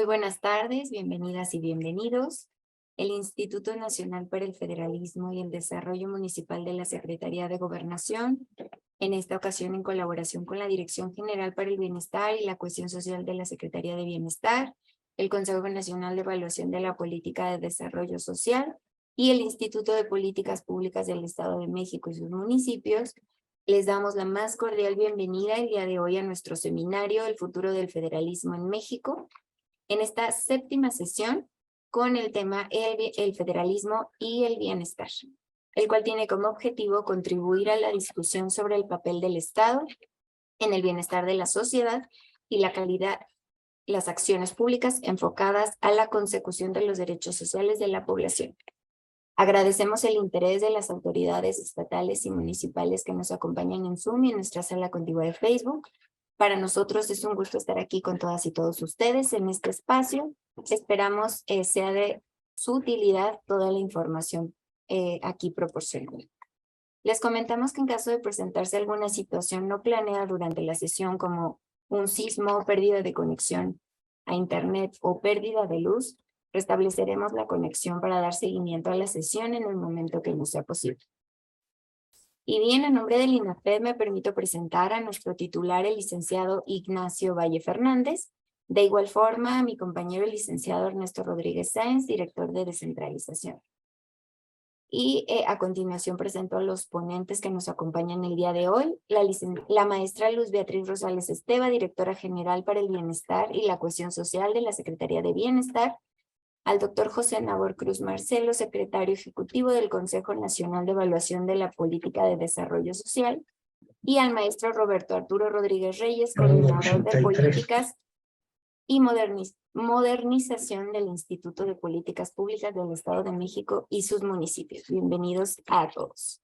Muy buenas tardes, bienvenidas y bienvenidos. El Instituto Nacional para el Federalismo y el Desarrollo Municipal de la Secretaría de Gobernación, en esta ocasión en colaboración con la Dirección General para el Bienestar y la Cohesión Social de la Secretaría de Bienestar, el Consejo Nacional de Evaluación de la Política de Desarrollo Social y el Instituto de Políticas Públicas del Estado de México y sus municipios, les damos la más cordial bienvenida el día de hoy a nuestro seminario El futuro del federalismo en México, en esta séptima sesión con el tema el federalismo y el bienestar, el cual tiene como objetivo contribuir a la discusión sobre el papel del Estado en el bienestar de la sociedad y la calidad, las acciones públicas enfocadas a la consecución de los derechos sociales de la población. Agradecemos el interés de las autoridades estatales y municipales que nos acompañan en Zoom y en nuestra sala contigua de Facebook. Para nosotros es un gusto estar aquí con todas y todos ustedes en este espacio. Esperamos sea de su utilidad toda la información aquí proporcionada. Les comentamos que en caso de presentarse alguna situación no planeada durante la sesión, como un sismo, pérdida de conexión a internet o pérdida de luz, restableceremos la conexión para dar seguimiento a la sesión en el momento que nos sea posible. Y bien, a nombre del INAFED me permito presentar a nuestro titular, el licenciado Ignacio Valle Fernández. De igual forma, a mi compañero, el licenciado Ernesto Rodríguez Sáenz, director de descentralización. Y a continuación presento a los ponentes que nos acompañan el día de hoy. La maestra Luz Beatriz Rosales Esteva, directora general para el bienestar y la cohesión social de la Secretaría de Bienestar. Al doctor José Nabor Cruz Marcelo, secretario ejecutivo del Consejo Nacional de Evaluación de la Política de Desarrollo Social, y al maestro Roberto Arturo Rodríguez Reyes, coordinador de políticas y modernización del Instituto de Políticas Públicas del Estado de México y sus municipios. Bienvenidos a todos.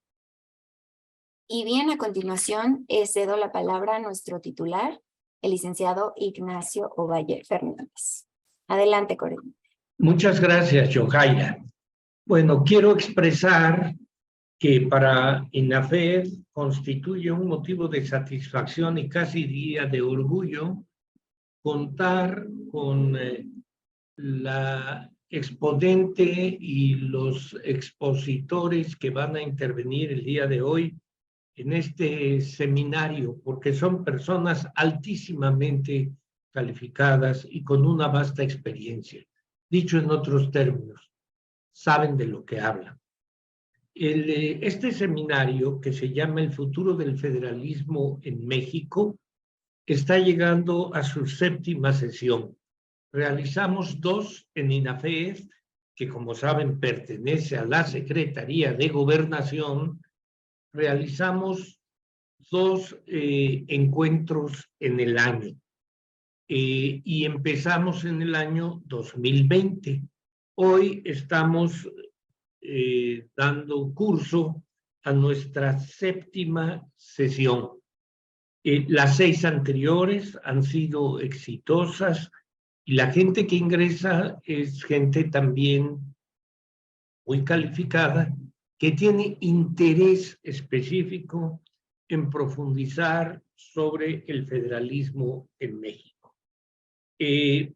Y bien, a continuación cedo la palabra a nuestro titular, el licenciado Ignacio Ovalle Fernández. Adelante, coordinador. Muchas gracias, Yohaira. Bueno, quiero expresar que para INAFED constituye un motivo de satisfacción y casi día de orgullo contar con la exponente y los expositores que van a intervenir el día de hoy en este seminario, porque son personas altísimamente calificadas y con una vasta experiencia. Dicho en otros términos, saben de lo que hablan. Este seminario, que se llama El futuro del federalismo en México, está llegando a su séptima sesión. Realizamos dos en INAFED, que como saben pertenece a la Secretaría de Gobernación. Realizamos dos encuentros en el año. Y empezamos en el año 2020. Hoy estamos dando curso a nuestra séptima sesión. Las 6 anteriores han sido exitosas y la gente que ingresa es gente también muy calificada que tiene interés específico en profundizar sobre el federalismo en México.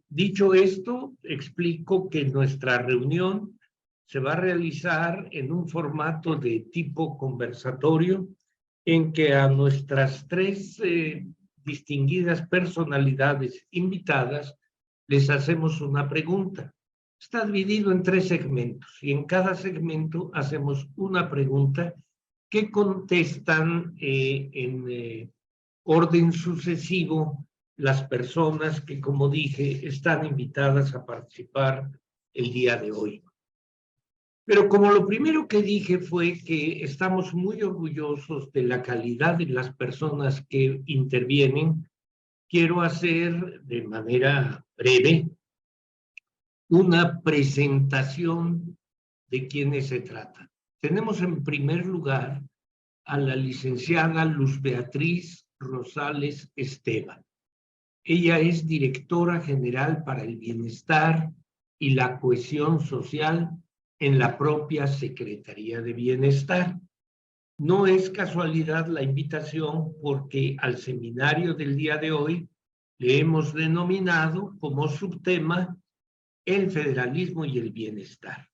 Dicho esto, explico que nuestra reunión se va a realizar en un formato de tipo conversatorio, en que a nuestras 3 distinguidas personalidades invitadas les hacemos una pregunta. Está dividido en 3 segmentos y en cada segmento hacemos una pregunta que contestan en orden sucesivo las personas que, como dije, están invitadas a participar el día de hoy. Pero como lo primero que dije fue que estamos muy orgullosos de la calidad de las personas que intervienen, quiero hacer de manera breve una presentación de quiénes se trata. Tenemos en primer lugar a la licenciada Luz Beatriz Rosales Esteva. Ella es directora general para el bienestar y la cohesión social en la propia Secretaría de Bienestar. No es casualidad la invitación, porque al seminario del día de hoy le hemos denominado como subtema el federalismo y el bienestar.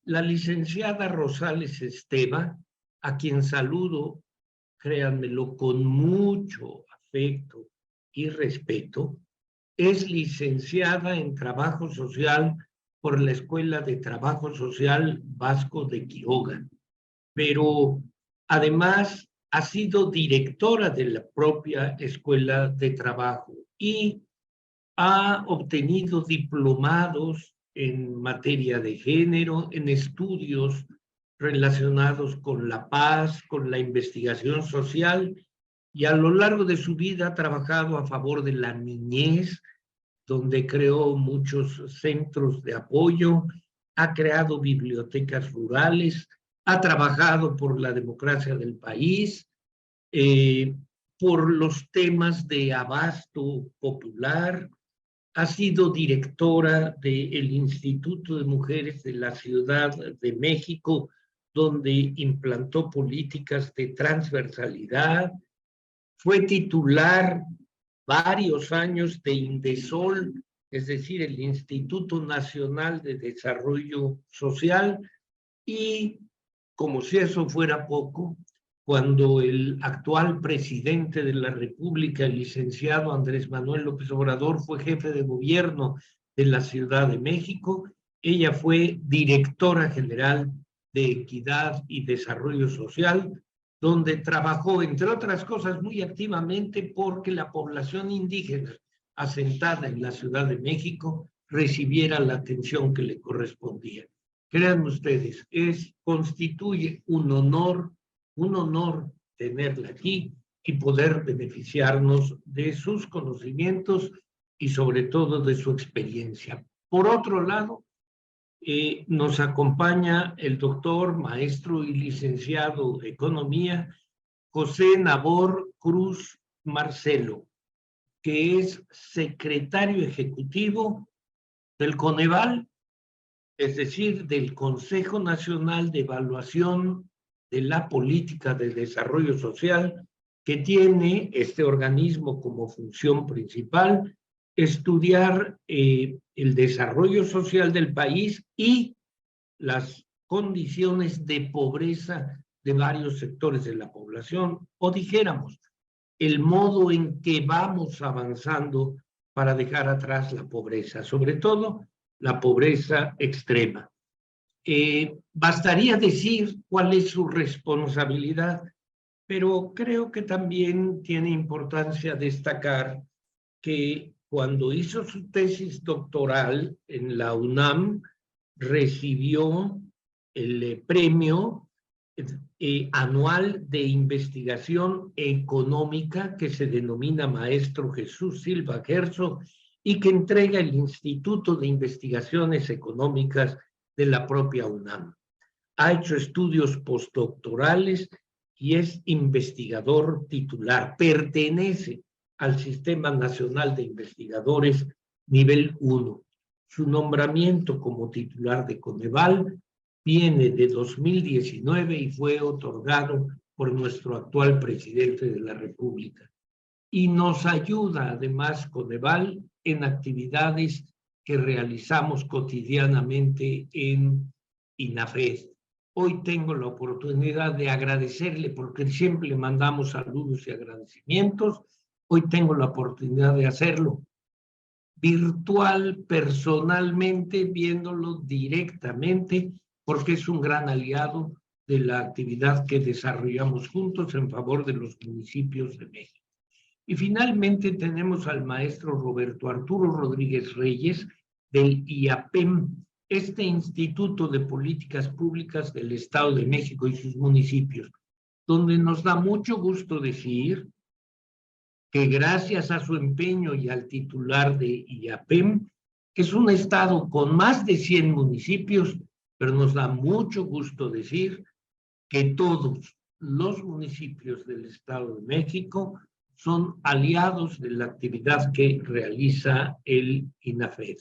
La licenciada Rosales Esteva, a quien saludo, créanmelo, con mucho afecto y respeto, es licenciada en Trabajo Social por la Escuela de Trabajo Social Vasco de Quiroga, pero además ha sido directora de la propia Escuela de Trabajo y ha obtenido diplomados en materia de género, en estudios relacionados con la paz, con la investigación social, y a lo largo de su vida ha trabajado a favor de la niñez, donde creó muchos centros de apoyo, ha creado bibliotecas rurales, ha trabajado por la democracia del país, por los temas de abasto popular, ha sido directora del Instituto de Mujeres de la Ciudad de México, donde implantó políticas de transversalidad. Fue titular varios años de INDESOL, es decir, el Instituto Nacional de Desarrollo Social, y como si eso fuera poco, cuando el actual presidente de la República, el licenciado Andrés Manuel López Obrador, fue jefe de gobierno de la Ciudad de México, ella fue directora general de Equidad y Desarrollo Social, donde trabajó, entre otras cosas, muy activamente porque la población indígena asentada en la Ciudad de México recibiera la atención que le correspondía. Créanme ustedes, constituye un honor tenerla aquí y poder beneficiarnos de sus conocimientos y sobre todo de su experiencia. Por otro lado, nos acompaña el doctor, maestro y licenciado de Economía, José Nabor Cruz Marcelo, que es secretario ejecutivo del Coneval, es decir, del Consejo Nacional de Evaluación de la Política de Desarrollo Social, que tiene este organismo como función principal estudiar el desarrollo social del país y las condiciones de pobreza de varios sectores de la población, o dijéramos, el modo en que vamos avanzando para dejar atrás la pobreza, sobre todo la pobreza extrema. Bastaría decir cuál es su responsabilidad, pero creo que también tiene importancia destacar que cuando hizo su tesis doctoral en la UNAM, recibió el premio anual de investigación económica que se denomina Maestro Jesús Silva Gerso y que entrega el Instituto de Investigaciones Económicas de la propia UNAM. Ha hecho estudios postdoctorales y es investigador titular. Pertenece al Sistema Nacional de Investigadores nivel 1. Su nombramiento como titular de Coneval viene de 2019 y fue otorgado por nuestro actual presidente de la República. Y nos ayuda además Coneval en actividades que realizamos cotidianamente en INAFED. Hoy tengo la oportunidad de agradecerle, porque siempre le mandamos saludos y agradecimientos. Hoy tengo la oportunidad de hacerlo virtual, personalmente, viéndolo directamente, porque es un gran aliado de la actividad que desarrollamos juntos en favor de los municipios de México. Y finalmente tenemos al maestro Roberto Arturo Rodríguez Reyes del IAPEM, este Instituto de Políticas Públicas del Estado de México y sus municipios, donde nos da mucho gusto decir que gracias a su empeño y al titular de IAPEM, que es un estado con más de 100 municipios, pero nos da mucho gusto decir que todos los municipios del Estado de México son aliados de la actividad que realiza el INAFED.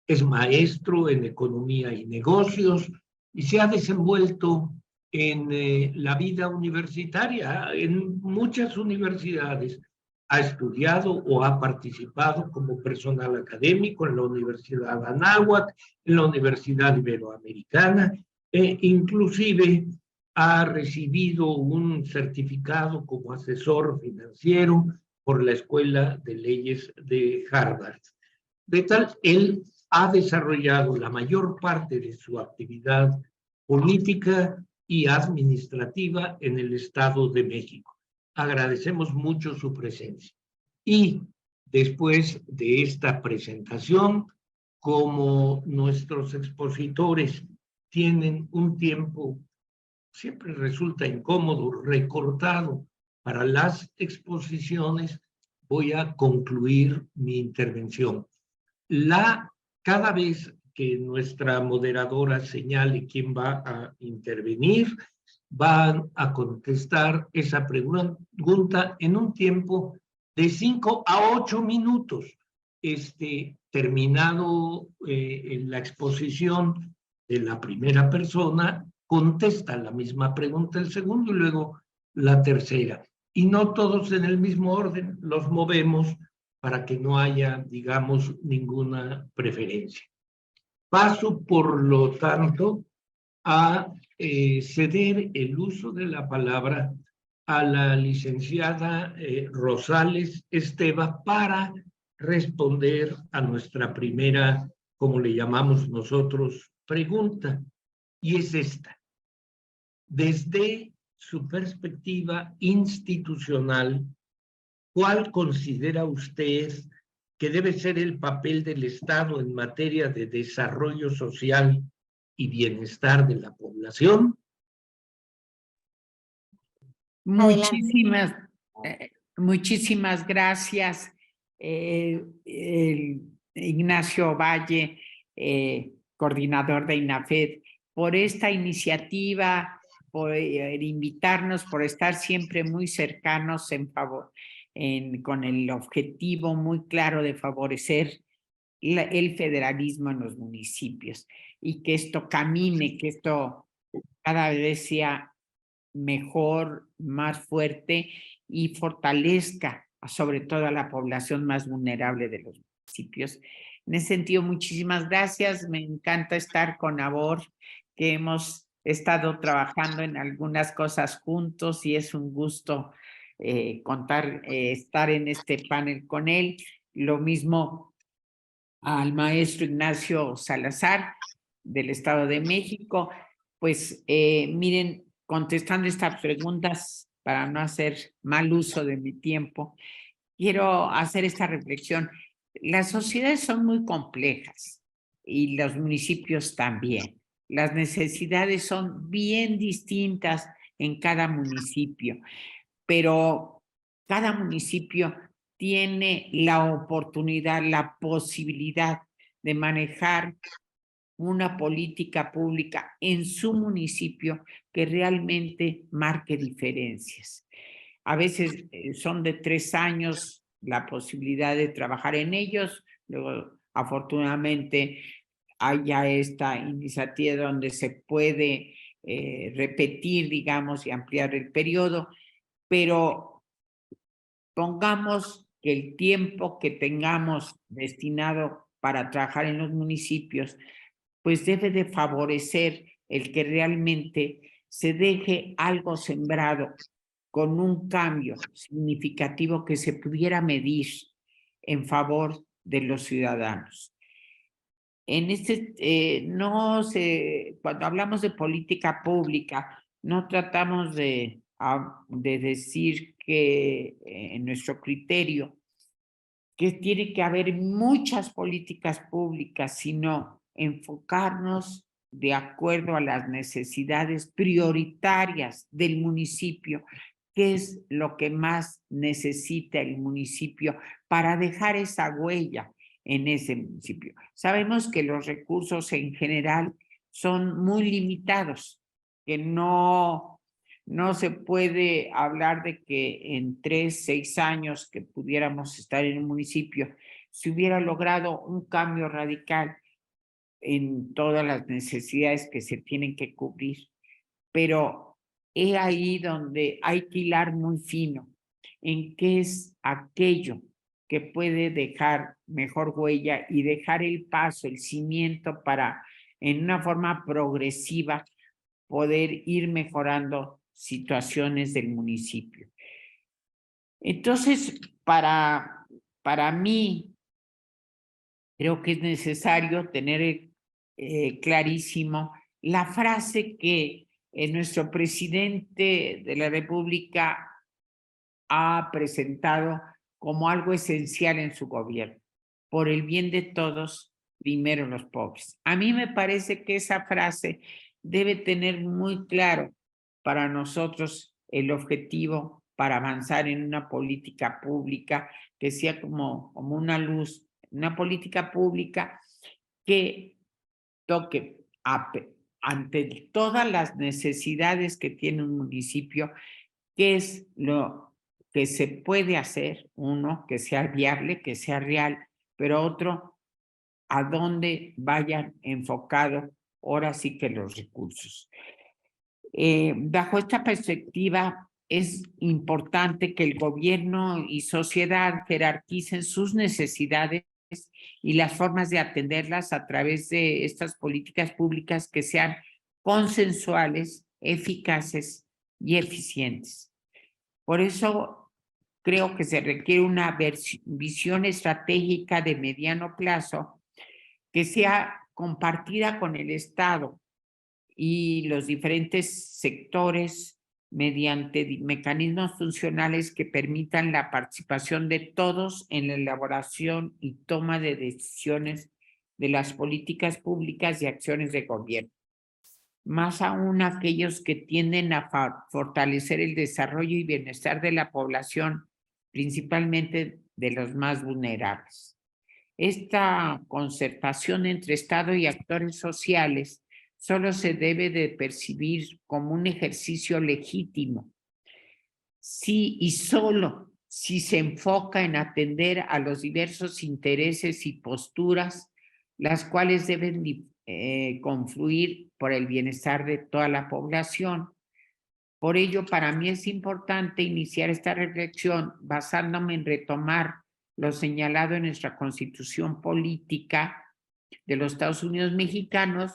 Es maestro en economía y negocios y se ha desenvuelto en la vida universitaria, en muchas universidades, ha estudiado o ha participado como personal académico en la Universidad Anáhuac, en la Universidad Iberoamericana, e inclusive ha recibido un certificado como asesor financiero por la Escuela de Leyes de Harvard. De tal, él ha desarrollado la mayor parte de su actividad política y administrativa en el Estado de México. Agradecemos mucho su presencia. Y después de esta presentación, como nuestros expositores tienen un tiempo, siempre resulta incómodo, recortado para las exposiciones, voy a concluir mi intervención. Cada vez que nuestra moderadora señale quién va a intervenir, van a contestar esa pregunta en un tiempo de 5 a 8 minutos. Terminado la exposición de la primera persona, contesta la misma pregunta el segundo y luego la tercera. Y no todos en el mismo orden, los movemos para que no haya, digamos, ninguna preferencia. Paso, por lo tanto, a ceder el uso de la palabra a la licenciada Rosales Esteva para responder a nuestra primera, como le llamamos nosotros, pregunta. Y es esta. Desde su perspectiva institucional, ¿cuál considera usted que debe ser el papel del Estado en materia de desarrollo social y bienestar de la población? Muchísimas gracias, Ignacio Valle, coordinador de INAFED, por esta iniciativa, por invitarnos, por estar siempre muy cercanos con el objetivo muy claro de favorecer el federalismo en los municipios y que esto camine, que esto cada vez sea mejor, más fuerte y fortalezca sobre todo a la población más vulnerable de los municipios. En ese sentido, muchísimas gracias. Me encanta estar con Abor, que hemos estado trabajando en algunas cosas juntos y es un gusto estar en este panel con él. Lo mismo al maestro Ignacio Salazar del Estado de México. Pues miren, contestando estas preguntas para no hacer mal uso de mi tiempo, quiero hacer esta reflexión. Las sociedades son muy complejas y los municipios también. Las necesidades son bien distintas en cada municipio, pero cada municipio tiene la oportunidad, la posibilidad de manejar una política pública en su municipio que realmente marque diferencias. A veces son de 3 años la posibilidad de trabajar en ellos, luego afortunadamente hay ya esta iniciativa donde se puede repetir, digamos, y ampliar el periodo, pero pongamos que el tiempo que tengamos destinado para trabajar en los municipios pues debe de favorecer el que realmente se deje algo sembrado con un cambio significativo que se pudiera medir en favor de los ciudadanos. Cuando hablamos de política pública, no tratamos de decir que en nuestro criterio que tiene que haber muchas políticas públicas, sino enfocarnos de acuerdo a las necesidades prioritarias del municipio, qué es lo que más necesita el municipio para dejar esa huella en ese municipio. Sabemos que los recursos en general son muy limitados, que no se puede hablar de que en 3, 6 años que pudiéramos estar en un municipio se hubiera logrado un cambio radical en todas las necesidades que se tienen que cubrir. Pero es ahí donde hay que hilar muy fino en qué es aquello que puede dejar mejor huella y dejar el paso, el cimiento para, en una forma progresiva, poder ir mejorando situaciones del municipio. Entonces, para mí, creo que es necesario tener clarísimo la frase que nuestro presidente de la República ha presentado como algo esencial en su gobierno. Por el bien de todos, primero los pobres. A mí me parece que esa frase debe tener muy claro para nosotros el objetivo para avanzar en una política pública que sea como una luz, una política pública que toque ante todas las necesidades que tiene un municipio, qué es lo que se puede hacer, uno, que sea viable, que sea real, pero otro, a dónde vayan enfocados ahora sí que los recursos. Bajo esta perspectiva, es importante que el gobierno y sociedad jerarquicen sus necesidades y las formas de atenderlas a través de estas políticas públicas que sean consensuales, eficaces y eficientes. Por eso creo que se requiere una visión estratégica de mediano plazo que sea compartida con el Estado y los diferentes sectores mediante mecanismos funcionales que permitan la participación de todos en la elaboración y toma de decisiones de las políticas públicas y acciones de gobierno. Más aún aquellos que tienden a fortalecer el desarrollo y bienestar de la población, principalmente de los más vulnerables. Esta concertación entre Estado y actores sociales solo se debe de percibir como un ejercicio legítimo si y solo si se enfoca en atender a los diversos intereses y posturas, las cuales deben confluir por el bienestar de toda la población. Por ello, para mí es importante iniciar esta reflexión basándome en retomar lo señalado en nuestra Constitución Política de los Estados Unidos Mexicanos,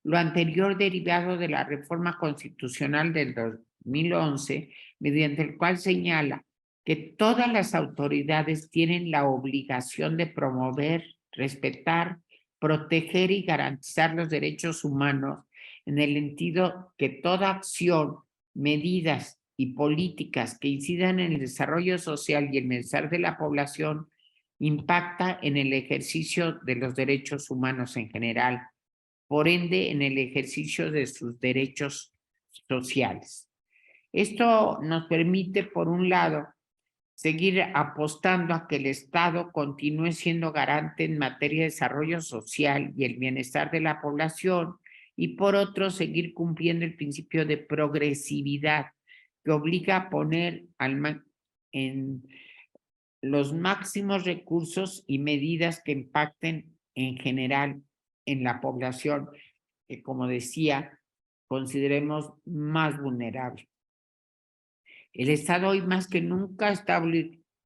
lo anterior derivado de la reforma constitucional del 2011, mediante el cual señala que todas las autoridades tienen la obligación de promover, respetar, proteger y garantizar los derechos humanos en el sentido que toda acción, medidas y políticas que incidan en el desarrollo social y el bienestar de la población impacta en el ejercicio de los derechos humanos en general, por ende en el ejercicio de sus derechos sociales. Esto nos permite, por un lado, seguir apostando a que el Estado continúe siendo garante en materia de desarrollo social y el bienestar de la población, y por otro, seguir cumpliendo el principio de progresividad que obliga a poner en los máximos recursos y medidas que impacten en general en la población que, como decía, consideremos más vulnerable. El Estado hoy más que nunca está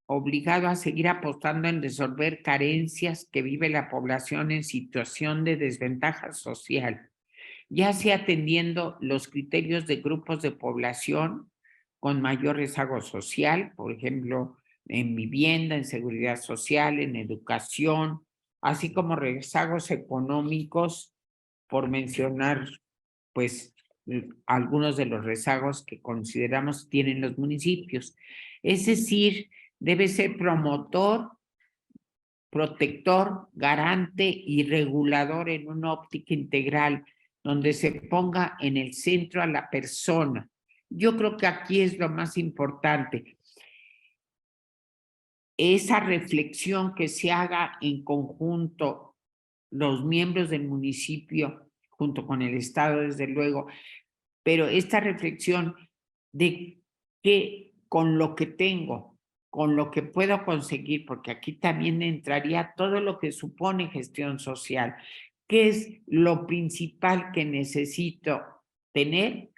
obligado a seguir apostando en resolver carencias que vive la población en situación de desventaja social, ya sea atendiendo los criterios de grupos de población con mayor rezago social, por ejemplo, en vivienda, en seguridad social, en educación, así como rezagos económicos, por mencionar, pues, algunos de los rezagos que consideramos tienen los municipios. Es decir, debe ser promotor, protector, garante y regulador en una óptica integral, donde se ponga en el centro a la persona. Yo creo que aquí es lo más importante. Esa reflexión que se haga en conjunto los miembros del municipio, junto con el Estado, desde luego, pero esta reflexión de que con lo que tengo, con lo que puedo conseguir, porque aquí también entraría todo lo que supone gestión social, ¿qué es lo principal que necesito tener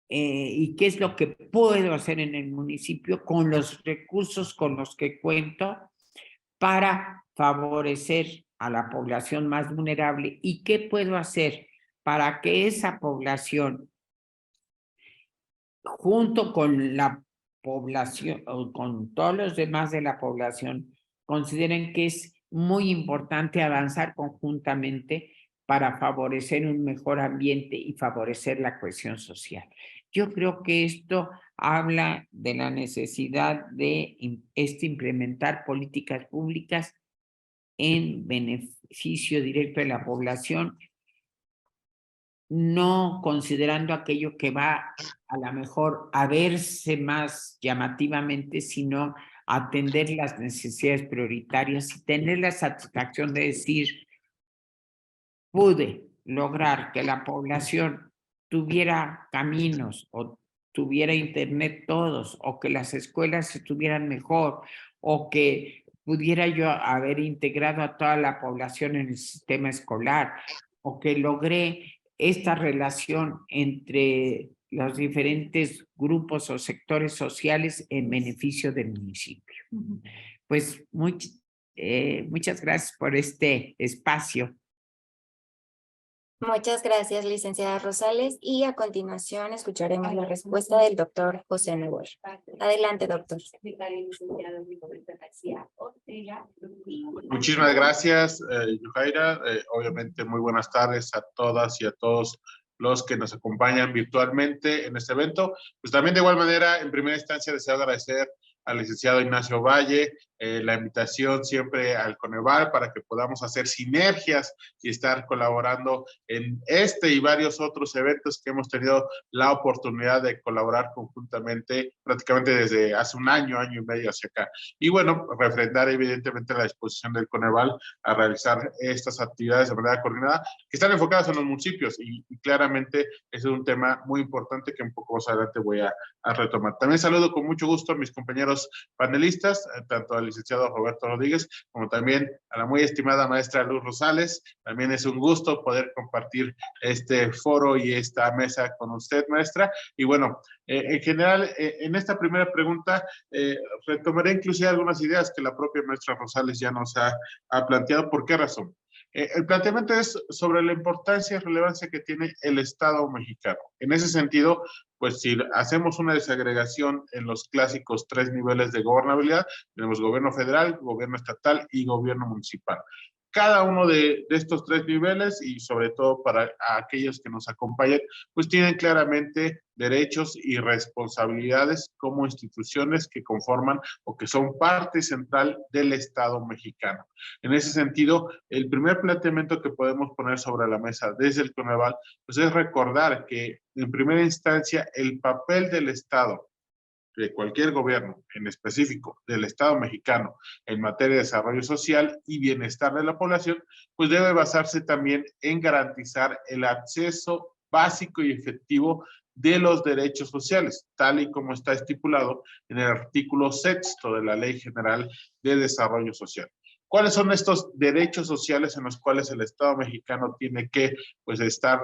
y qué es lo que puedo hacer en el municipio con los recursos con los que cuento para favorecer a la población más vulnerable y qué puedo hacer para que esa población, junto con la población o con todos los demás de la población, consideren que es muy importante avanzar conjuntamente para favorecer un mejor ambiente y favorecer la cohesión social. Yo creo que esto habla de la necesidad de implementar políticas públicas en beneficio directo de la población, no considerando aquello que va a lo mejor a verse más llamativamente, sino atender las necesidades prioritarias y tener la satisfacción de decir, pude lograr que la población tuviera caminos o tuviera internet todos, o que las escuelas estuvieran mejor, o que pudiera yo haber integrado a toda la población en el sistema escolar, o que logré esta relación entre los diferentes grupos o sectores sociales en beneficio del municipio. Pues muchas gracias por este espacio. Muchas gracias, licenciada Rosales. Y a continuación escucharemos la respuesta del doctor José Nebor. Adelante, doctor. Muchísimas gracias, Yujaira. Obviamente, muy buenas tardes a todas y a todos los que nos acompañan virtualmente en este evento. Pues también de igual manera, en primera instancia, deseo agradecer al licenciado Ignacio Valle, la invitación siempre al Coneval para que podamos hacer sinergias y estar colaborando en este y varios otros eventos que hemos tenido la oportunidad de colaborar conjuntamente prácticamente desde hace un año y medio hacia acá. Y bueno, refrendar evidentemente la disposición del Coneval a realizar estas actividades de manera coordinada que están enfocadas en los municipios y claramente ese es un tema muy importante que un poco más adelante voy a retomar. También saludo con mucho gusto a mis compañeros panelistas, tanto al licenciado Roberto Rodríguez, como también a la muy estimada maestra Luz Rosales. También es un gusto poder compartir este foro y esta mesa con usted, maestra. Y bueno, en general, en esta primera pregunta, retomaré inclusive algunas ideas que la propia maestra Rosales ya nos ha planteado. ¿Por qué razón? El planteamiento es sobre la importancia y relevancia que tiene el Estado mexicano. En ese sentido, pues si hacemos una desagregación en los clásicos 3 niveles de gobernabilidad, tenemos gobierno federal, gobierno estatal y gobierno municipal. Cada uno de estos 3 niveles, y sobre todo para aquellos que nos acompañan, pues tienen claramente derechos y responsabilidades como instituciones que conforman o que son parte central del Estado mexicano. En ese sentido, el primer planteamiento que podemos poner sobre la mesa desde el Coneval, pues es recordar que en primera instancia el papel del Estado, de cualquier gobierno, en específico del Estado mexicano, en materia de desarrollo social y bienestar de la población, pues debe basarse también en garantizar el acceso básico y efectivo de los derechos sociales, tal y como está estipulado en el artículo 6 de la Ley General de Desarrollo Social. ¿Cuáles son estos derechos sociales en los cuales el Estado mexicano tiene que, pues, estar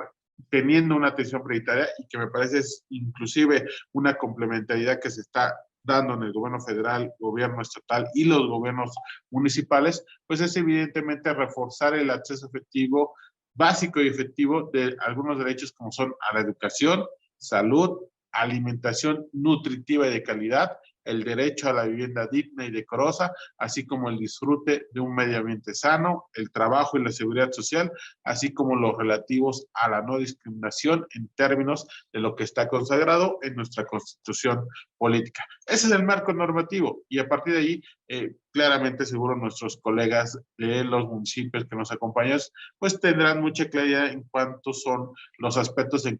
teniendo una atención prioritaria y que me parece es inclusive una complementariedad que se está dando en el gobierno federal, gobierno estatal y los gobiernos municipales, pues es evidentemente reforzar el acceso efectivo, básico y efectivo de algunos derechos como son a la educación, salud, alimentación nutritiva y de calidad, el derecho a la vivienda digna y decorosa, así como el disfrute de un medio ambiente sano, el trabajo y la seguridad social, así como los relativos a la no discriminación en términos de lo que está consagrado en nuestra Constitución política. Ese es el marco normativo y a partir de ahí, claramente seguro nuestros colegas de los municipios que nos acompañan, pues tendrán mucha claridad en cuántos son los aspectos en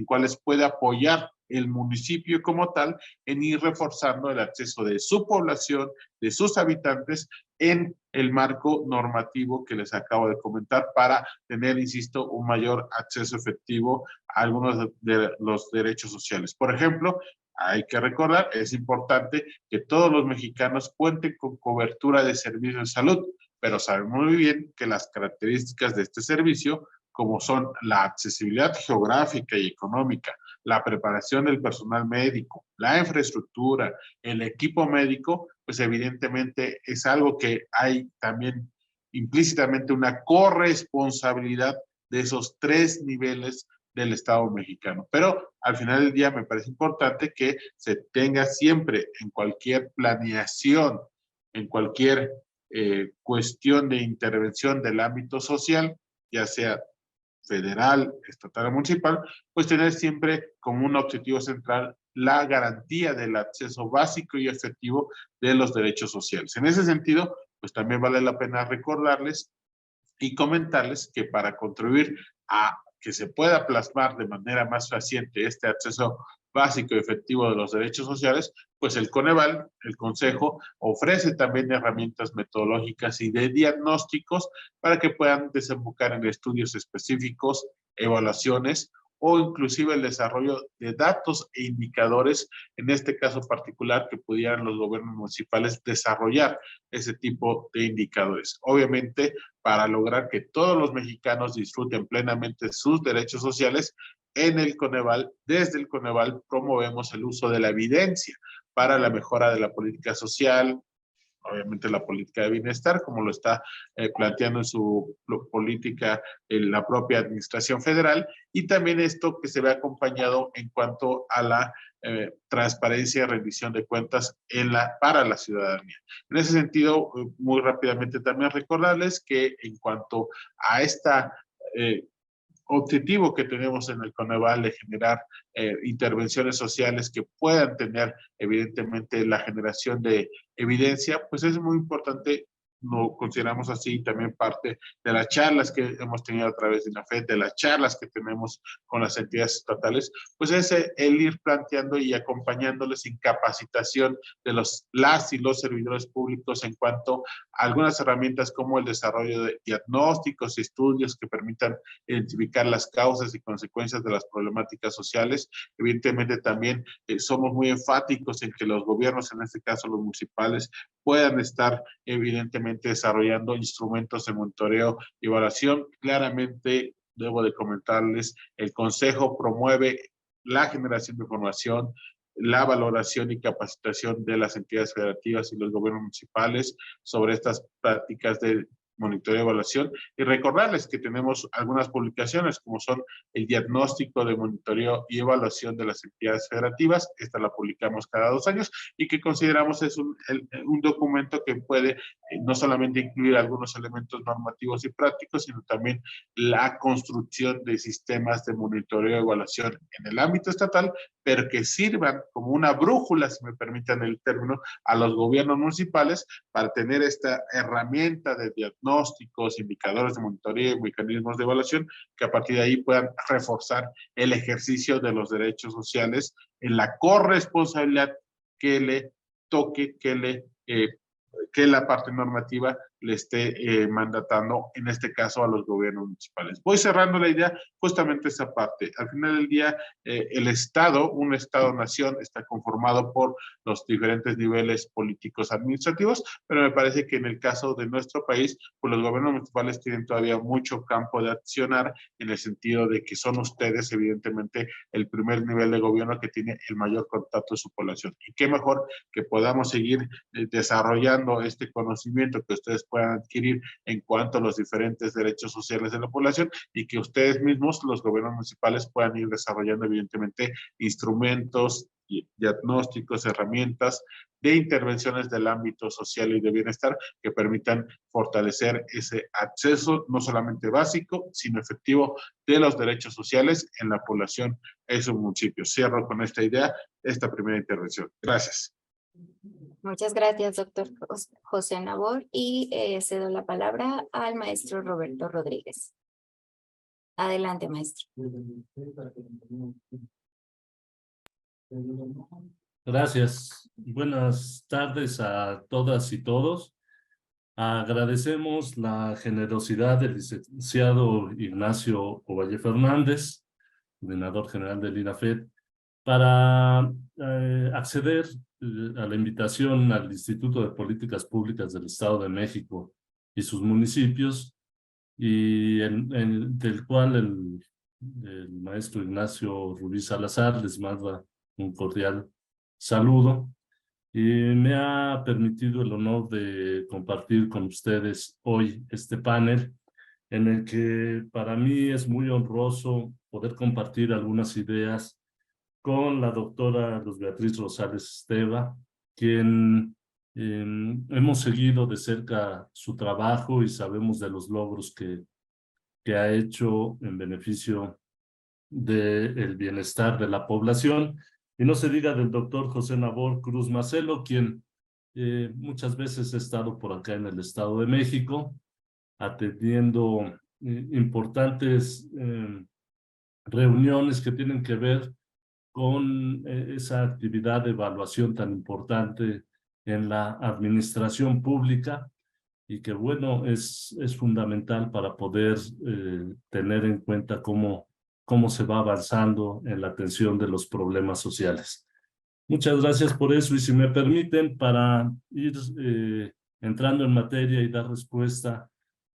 cuáles puede apoyar el municipio como tal en ir reforzando el acceso de su población, de sus habitantes, en el marco normativo que les acabo de comentar para tener, insisto, un mayor acceso efectivo a algunos de los derechos sociales. Por ejemplo, hay que recordar, es importante que todos los mexicanos cuenten con cobertura de servicios de salud, pero sabemos muy bien que las características de este servicio, como son la accesibilidad geográfica y económica, la preparación del personal médico, la infraestructura, el equipo médico, pues evidentemente es algo que hay también implícitamente una corresponsabilidad de esos tres niveles del Estado mexicano. Pero al final del día me parece importante que se tenga siempre en cualquier planeación, en cualquier cuestión de intervención del ámbito social, ya sea federal, estatal o municipal, pues tener siempre como un objetivo central la garantía del acceso básico y efectivo de los derechos sociales. En ese sentido, pues también vale la pena recordarles y comentarles que para contribuir a que se pueda plasmar de manera más fehaciente este acceso básico y efectivo de los derechos sociales, pues el Coneval, el Consejo, ofrece también herramientas metodológicas y de diagnósticos para que puedan desembocar en estudios específicos, evaluaciones o inclusive el desarrollo de datos e indicadores, en este caso particular, que pudieran los gobiernos municipales desarrollar ese tipo de indicadores. Obviamente, para lograr que todos los mexicanos disfruten plenamente sus derechos sociales, en el Coneval, desde el Coneval, promovemos el uso de la evidencia para la mejora de la política social, obviamente la política de bienestar, como lo está planteando en su política en la propia administración federal, y también esto que se ve acompañado en cuanto a la transparencia y rendición de cuentas para la ciudadanía. En ese sentido, muy rápidamente también recordarles que en cuanto a esta objetivo que tenemos en el Coneval de generar intervenciones sociales que puedan tener evidentemente la generación de evidencia, pues es muy importante, lo consideramos así, también parte de las charlas que hemos tenido a través de INAFED, de las charlas que tenemos con las entidades estatales, pues es el ir planteando y acompañándoles en capacitación de las y los servidores públicos en cuanto a algunas herramientas como el desarrollo de diagnósticos y estudios que permitan identificar las causas y consecuencias de las problemáticas sociales. Evidentemente también somos muy enfáticos en que los gobiernos, en este caso los municipales, puedan estar evidentemente desarrollando instrumentos de monitoreo y evaluación. Claramente, debo de comentarles, el Consejo promueve la generación de información, la valoración y capacitación de las entidades federativas y los gobiernos municipales sobre estas prácticas de monitoreo y evaluación, y recordarles que tenemos algunas publicaciones como son el diagnóstico de monitoreo y evaluación de las entidades federativas. Esta la publicamos cada 2 años y que consideramos es un documento que puede no solamente incluir algunos elementos normativos y prácticos, sino también la construcción de sistemas de monitoreo y evaluación en el ámbito estatal, pero que sirvan como una brújula, si me permiten el término, a los gobiernos municipales para tener esta herramienta de diagnósticos, indicadores de monitoreo y mecanismos de evaluación que a partir de ahí puedan reforzar el ejercicio de los derechos sociales en la corresponsabilidad que le toque, que la parte normativa le esté mandatando, en este caso a los gobiernos municipales. Voy cerrando la idea, justamente esa parte. Al final del día, el Estado, un Estado-nación, está conformado por los diferentes niveles políticos administrativos, pero me parece que en el caso de nuestro país, pues los gobiernos municipales tienen todavía mucho campo de accionar, en el sentido de que son ustedes, evidentemente, el primer nivel de gobierno que tiene el mayor contacto de su población. Y qué mejor que podamos seguir desarrollando este conocimiento que ustedes puedan adquirir en cuanto a los diferentes derechos sociales de la población, y que ustedes mismos, los gobiernos municipales, puedan ir desarrollando evidentemente instrumentos, diagnósticos, herramientas de intervenciones del ámbito social y de bienestar que permitan fortalecer ese acceso no solamente básico, sino efectivo de los derechos sociales en la población en su municipio. Cierro con esta idea, esta primera intervención. Gracias. Muchas gracias, doctor José Nabor, y cedo la palabra al maestro Roberto Rodríguez. Adelante, maestro. Gracias. Buenas tardes a todas y todos. Agradecemos la generosidad del licenciado Ignacio Ovalle Fernández, coordinador general del INAFED, para acceder a la invitación al Instituto de Políticas Públicas del Estado de México y sus municipios, y del cual el maestro Ignacio Rubí Salazar les manda un cordial saludo y me ha permitido el honor de compartir con ustedes hoy este panel en el que para mí es muy honroso poder compartir algunas ideas con la doctora Luz Beatriz Rosales Esteva, quien hemos seguido de cerca su trabajo y sabemos de los logros que ha hecho en beneficio del bienestar de la población. Y no se diga del doctor José Nabor Cruz Macelo, quien muchas veces ha estado por acá en el Estado de México, atendiendo importantes reuniones que tienen que ver con esa actividad de evaluación tan importante en la administración pública y que, bueno, es fundamental para poder tener en cuenta cómo se va avanzando en la atención de los problemas sociales. Muchas gracias por eso y si me permiten, para ir entrando en materia y dar respuesta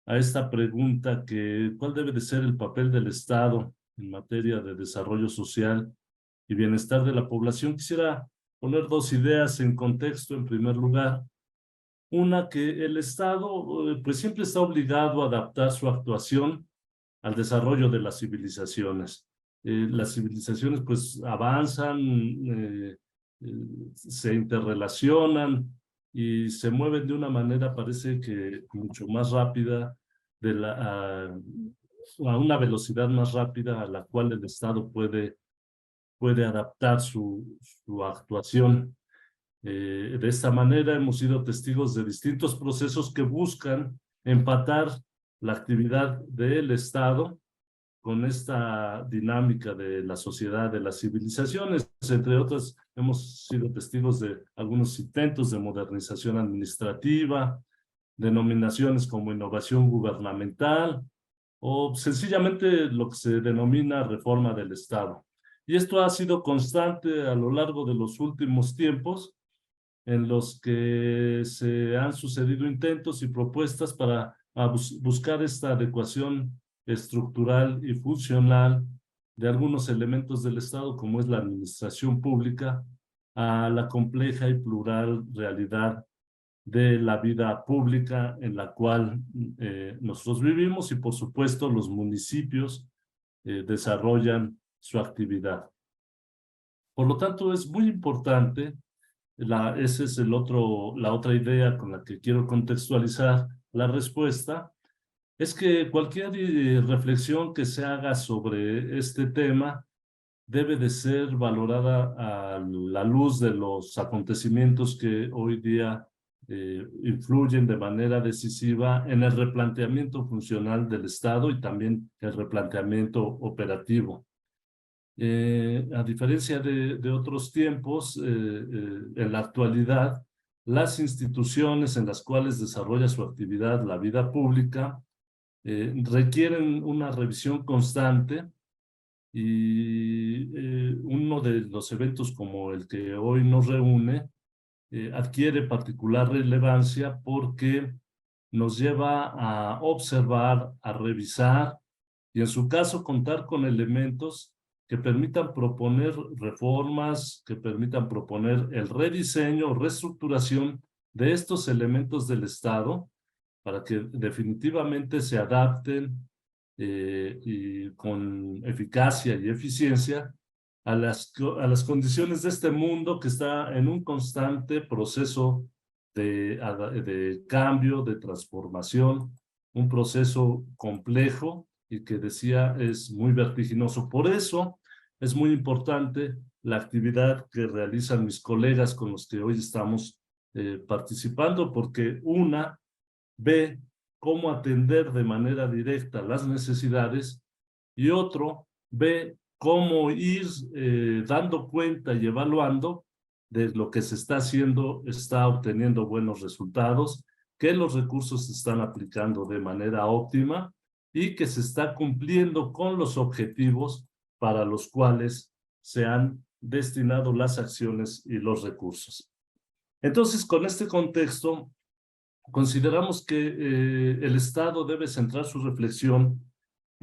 a esta pregunta ¿cuál debe de ser el papel del Estado en materia de desarrollo social y bienestar de la población? Quisiera poner dos ideas en contexto. En primer lugar, una, que el Estado pues siempre está obligado a adaptar su actuación al desarrollo de las civilizaciones. Las civilizaciones pues avanzan, se interrelacionan y se mueven de una manera, parece que mucho más rápida, a una velocidad más rápida a la cual el Estado puede adaptar su actuación. De esta manera hemos sido testigos de distintos procesos que buscan empatar la actividad del Estado con esta dinámica de la sociedad, de las civilizaciones. Entre otras, hemos sido testigos de algunos intentos de modernización administrativa, denominaciones como innovación gubernamental o sencillamente lo que se denomina reforma del Estado. Y esto ha sido constante a lo largo de los últimos tiempos, en los que se han sucedido intentos y propuestas para buscar esta adecuación estructural y funcional de algunos elementos del Estado, como es la administración pública, a la compleja y plural realidad de la vida pública en la cual nosotros vivimos y, por supuesto, los municipios desarrollan su actividad. Por lo tanto, es muy importante. Esa es la otra idea con la que quiero contextualizar la respuesta, es que cualquier reflexión que se haga sobre este tema debe de ser valorada a la luz de los acontecimientos que hoy día influyen de manera decisiva en el replanteamiento funcional del Estado y también el replanteamiento operativo. A diferencia de otros tiempos, en la actualidad, las instituciones en las cuales desarrolla su actividad la vida pública requieren una revisión constante y uno de los eventos como el que hoy nos reúne adquiere particular relevancia porque nos lleva a observar, a revisar y en su caso contar con elementos que permitan proponer reformas, que permitan proponer el rediseño o reestructuración de estos elementos del Estado para que definitivamente se adapten y con eficacia y eficiencia a las condiciones de este mundo que está en un constante proceso de cambio, de transformación, un proceso complejo y que decía es muy vertiginoso. Por eso es muy importante la actividad que realizan mis colegas con los que hoy estamos participando, porque una ve cómo atender de manera directa las necesidades y otro ve cómo ir dando cuenta y evaluando de lo que se está haciendo, está obteniendo buenos resultados, que los recursos se están aplicando de manera óptima y que se está cumpliendo con los objetivos para los cuales se han destinado las acciones y los recursos. Entonces, con este contexto, consideramos que el Estado debe centrar su reflexión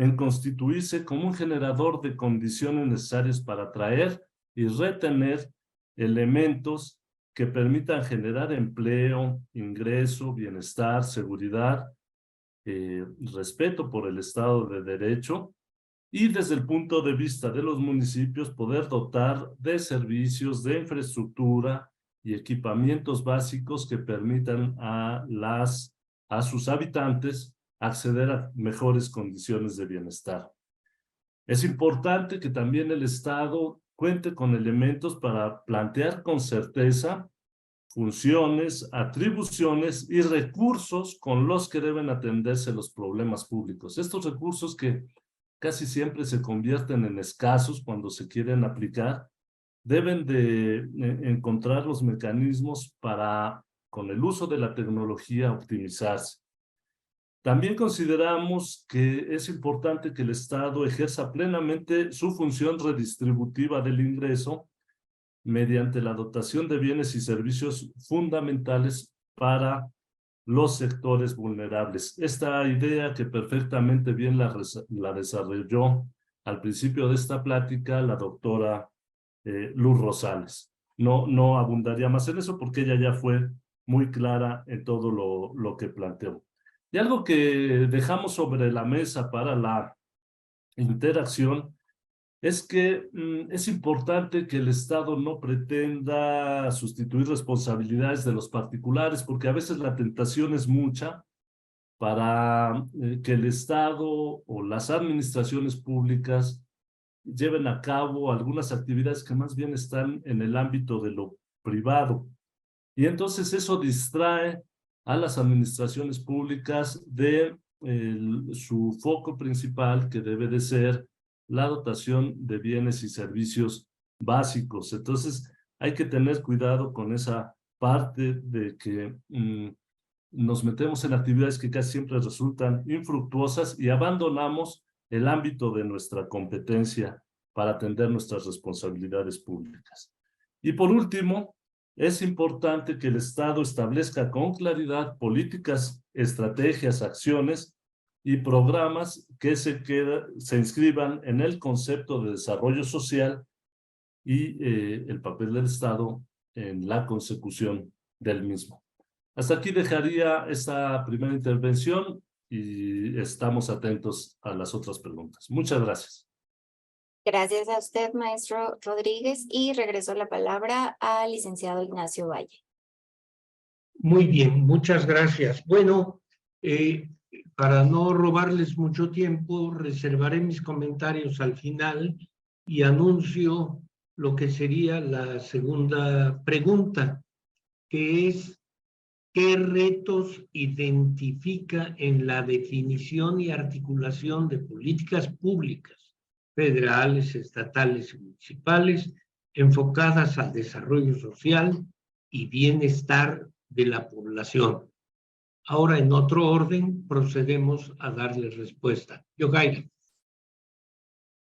en constituirse como un generador de condiciones necesarias para atraer y retener elementos que permitan generar empleo, ingreso, bienestar, seguridad, respeto por el Estado de Derecho, y desde el punto de vista de los municipios poder dotar de servicios, de infraestructura y equipamientos básicos que permitan a sus habitantes acceder a mejores condiciones de bienestar. Es importante que también el Estado cuente con elementos para plantear con certeza funciones, atribuciones y recursos con los que deben atenderse los problemas públicos. Estos recursos que casi siempre se convierten en escasos cuando se quieren aplicar, deben de encontrar los mecanismos para, con el uso de la tecnología, optimizarse. También consideramos que es importante que el Estado ejerza plenamente su función redistributiva del ingreso mediante la dotación de bienes y servicios fundamentales para los sectores vulnerables. Esta idea que perfectamente bien la desarrolló al principio de esta plática la doctora Luz Rosales. No abundaría más en eso porque ella ya fue muy clara en todo lo que planteó. Y algo que dejamos sobre la mesa para la interacción es que es importante que el Estado no pretenda sustituir responsabilidades de los particulares, porque a veces la tentación es mucha para que el Estado o las administraciones públicas lleven a cabo algunas actividades que más bien están en el ámbito de lo privado. Y entonces eso distrae a las administraciones públicas de su foco principal, que debe de ser la dotación de bienes y servicios básicos. Entonces, hay que tener cuidado con esa parte de que nos metemos en actividades que casi siempre resultan infructuosas y abandonamos el ámbito de nuestra competencia para atender nuestras responsabilidades públicas. Y por último, es importante que el Estado establezca con claridad políticas, estrategias, acciones y programas que se inscriban en el concepto de desarrollo social y el papel del Estado en la consecución del mismo. Hasta aquí dejaría esta primera intervención y estamos atentos a las otras preguntas. Muchas gracias. Gracias a usted, maestro Rodríguez, y regreso la palabra al licenciado Ignacio Valle. Muy bien, muchas gracias. Bueno, para no robarles mucho tiempo, reservaré mis comentarios al final y anuncio lo que sería la segunda pregunta, que es ¿qué retos identifica en la definición y articulación de políticas públicas federales, estatales y municipales enfocadas al desarrollo social y bienestar de la población? Ahora, en otro orden, procedemos a darle respuesta. Yogaira.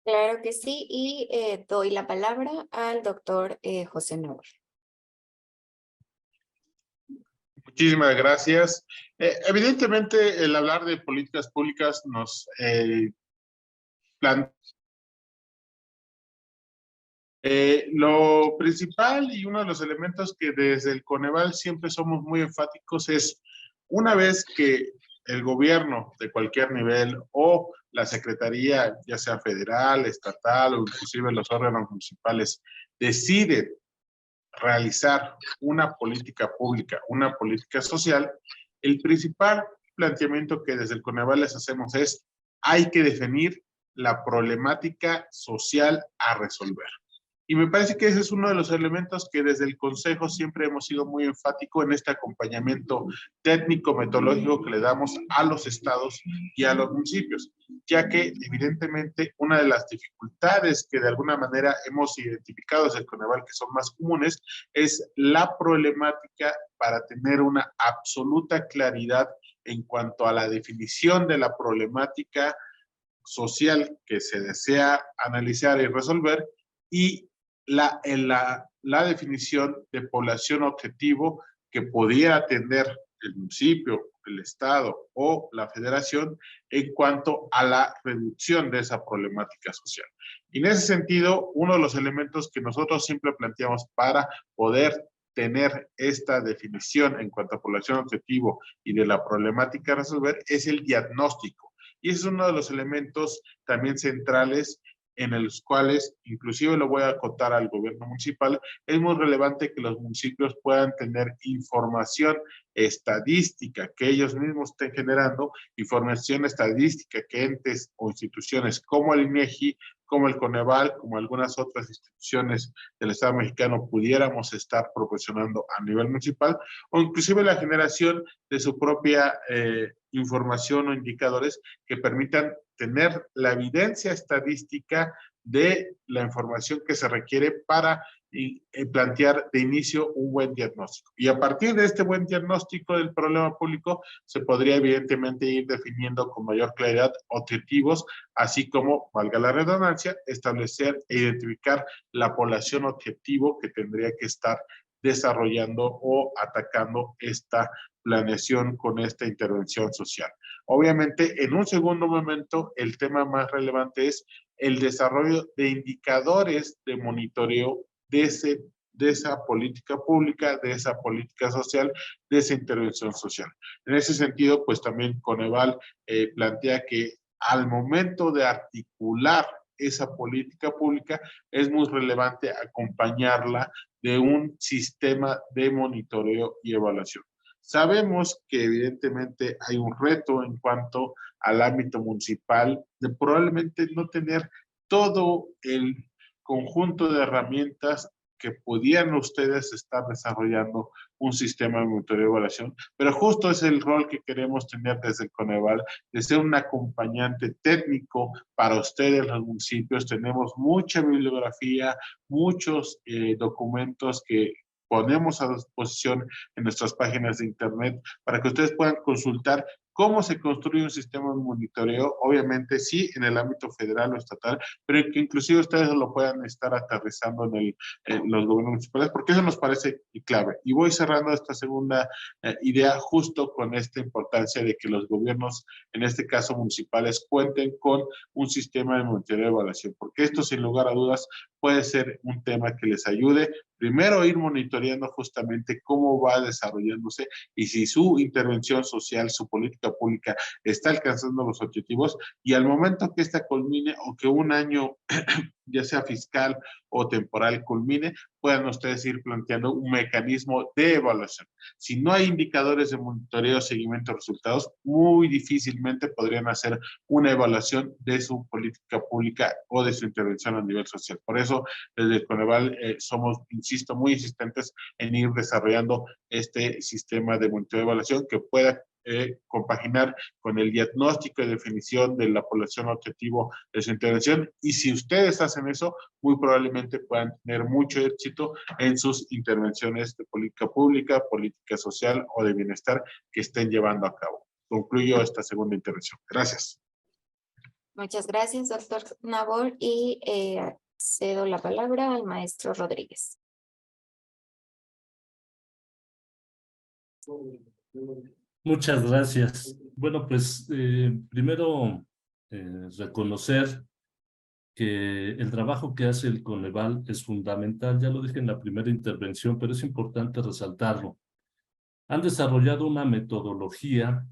Claro que sí, y doy la palabra al doctor José Navarro. Muchísimas gracias. Evidentemente, el hablar de políticas públicas nos plantea lo principal y uno de los elementos que desde el Coneval siempre somos muy enfáticos es una vez que el gobierno de cualquier nivel o la secretaría, ya sea federal, estatal o inclusive los órganos municipales, deciden realizar una política pública, una política social, el principal planteamiento que desde el Coneval les hacemos es hay que definir la problemática social a resolver. Y me parece que ese es uno de los elementos que desde el Consejo siempre hemos sido muy enfático en este acompañamiento técnico metodológico que le damos a los estados y a los municipios, ya que evidentemente una de las dificultades que de alguna manera hemos identificado desde el Coneval que son más comunes es la problemática para tener una absoluta claridad en cuanto a la definición de la problemática social que se desea analizar y resolver y la definición de población objetivo que pudiera atender el municipio el Estado o la Federación en cuanto a la reducción de esa problemática social. Y en ese sentido, uno de los elementos que nosotros siempre planteamos para poder tener esta definición en cuanto a población objetivo y de la problemática a resolver es el diagnóstico. Y ese es uno de los elementos también centrales en los cuales, inclusive lo voy a acotar al gobierno municipal, es muy relevante que los municipios puedan tener información estadística, que ellos mismos estén generando información estadística, que entes o instituciones como el INEGI, como el Coneval, como algunas otras instituciones del Estado mexicano pudiéramos estar proporcionando a nivel municipal, o inclusive la generación de su propia información o indicadores que permitan tener la evidencia estadística de la información que se requiere para plantear de inicio un buen diagnóstico. Y a partir de este buen diagnóstico del problema público, se podría evidentemente ir definiendo con mayor claridad objetivos, así como, valga la redundancia, establecer e identificar la población objetivo que tendría que estar desarrollando o atacando esta planeación con esta intervención social. Obviamente, en un segundo momento, el tema más relevante es el desarrollo de indicadores de monitoreo de esa política pública, de esa política social, de esa intervención social. En ese sentido, pues también Coneval plantea que al momento de articular esa política pública, es muy relevante acompañarla de un sistema de monitoreo y evaluación. Sabemos que evidentemente hay un reto en cuanto al ámbito municipal de probablemente no tener todo el conjunto de herramientas que pudieran ustedes estar desarrollando un sistema de monitoreo y evaluación, pero justo es el rol que queremos tener desde el Coneval, de ser un acompañante técnico para ustedes, los municipios. Tenemos mucha bibliografía, muchos documentos que ponemos a disposición en nuestras páginas de internet para que ustedes puedan consultar cómo se construye un sistema de monitoreo, obviamente sí en el ámbito federal o estatal, pero que inclusive ustedes lo puedan estar aterrizando en los gobiernos municipales, porque eso nos parece clave. Y voy cerrando esta segunda idea justo con esta importancia de que los gobiernos, en este caso municipales, cuenten con un sistema de monitoreo y evaluación, porque esto sin lugar a dudas puede ser un tema que les ayude primero ir monitoreando justamente cómo va desarrollándose y si su intervención social, su política pública está alcanzando los objetivos, y al momento que esta culmine o que un año ya sea fiscal o temporal culmine, puedan ustedes ir planteando un mecanismo de evaluación. Si no hay indicadores de monitoreo, seguimiento de resultados, muy difícilmente podrían hacer una evaluación de su política pública o de su intervención a nivel social. Por eso, desde el Coneval somos, insisto, muy insistentes en ir desarrollando este sistema de monitoreo y evaluación que pueda compaginar con el diagnóstico y definición de la población objetivo de su intervención, y si ustedes hacen eso, muy probablemente puedan tener mucho éxito en sus intervenciones de política pública, política social o de bienestar que estén llevando a cabo. Concluyo esta segunda intervención. Gracias. Muchas gracias, doctor Nabor, y cedo la palabra al maestro Rodríguez. Muchas gracias. Bueno, pues primero reconocer que el trabajo que hace el Coneval es fundamental. Ya lo dije en la primera intervención, pero es importante resaltarlo. Han desarrollado una metodología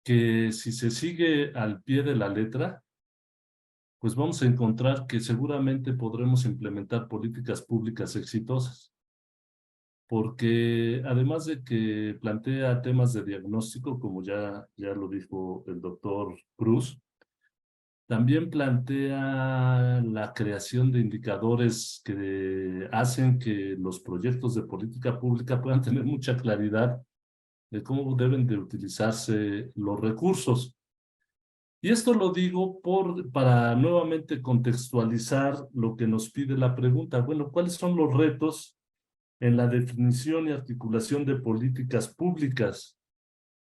que si se sigue al pie de la letra, pues vamos a encontrar que seguramente podremos implementar políticas públicas exitosas. Porque además de que plantea temas de diagnóstico, como ya lo dijo el doctor Cruz, también plantea la creación de indicadores que hacen que los proyectos de política pública puedan tener mucha claridad de cómo deben de utilizarse los recursos. Y esto lo digo para nuevamente contextualizar lo que nos pide la pregunta. Bueno, ¿cuáles son los retos en la definición y articulación de políticas públicas?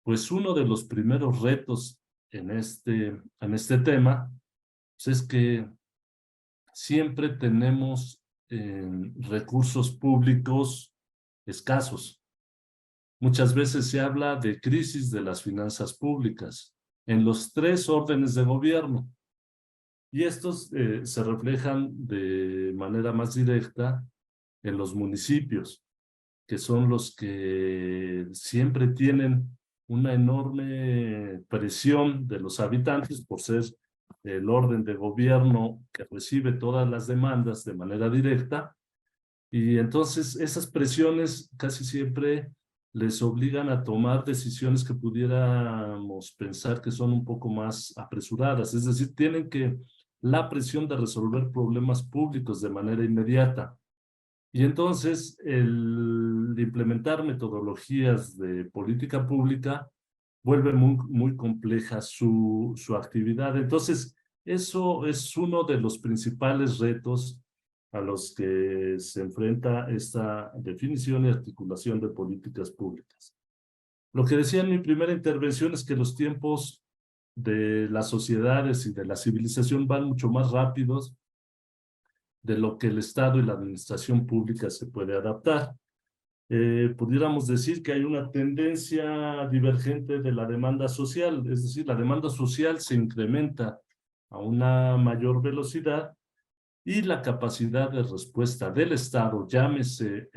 Pues uno de los primeros retos en este tema pues es que siempre tenemos recursos públicos escasos. Muchas veces se habla de crisis de las finanzas públicas en los 3 órdenes de gobierno. Y estos se reflejan de manera más directa en los municipios, que son los que siempre tienen una enorme presión de los habitantes por ser el orden de gobierno que recibe todas las demandas de manera directa. Y entonces esas presiones casi siempre les obligan a tomar decisiones que pudiéramos pensar que son un poco más apresuradas. Es decir, tienen la presión de resolver problemas públicos de manera inmediata. Y entonces el implementar metodologías de política pública vuelve muy compleja su actividad. Entonces, eso es uno de los principales retos a los que se enfrenta esta definición y articulación de políticas públicas. Lo que decía en mi primera intervención es que los tiempos de las sociedades y de la civilización van mucho más rápidos de lo que el Estado y la administración pública se puede adaptar. Pudiéramos decir que hay una tendencia divergente de la demanda social, es decir, la demanda social se incrementa a una mayor velocidad y la capacidad de respuesta del Estado, llámese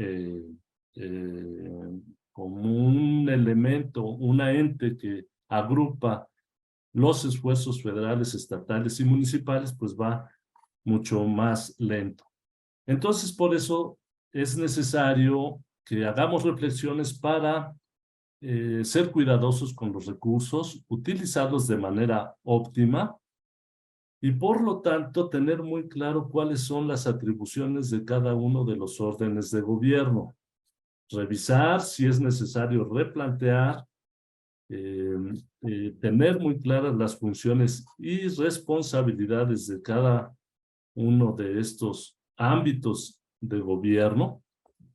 como un elemento, una ente que agrupa los esfuerzos federales, estatales y municipales, pues va mucho más lento. Entonces, por eso es necesario que hagamos reflexiones para ser cuidadosos con los recursos, utilizarlos de manera óptima y, por lo tanto, tener muy claro cuáles son las atribuciones de cada uno de los órdenes de gobierno. Revisar si es necesario replantear, tener muy claras las funciones y responsabilidades de cada uno de estos ámbitos de gobierno,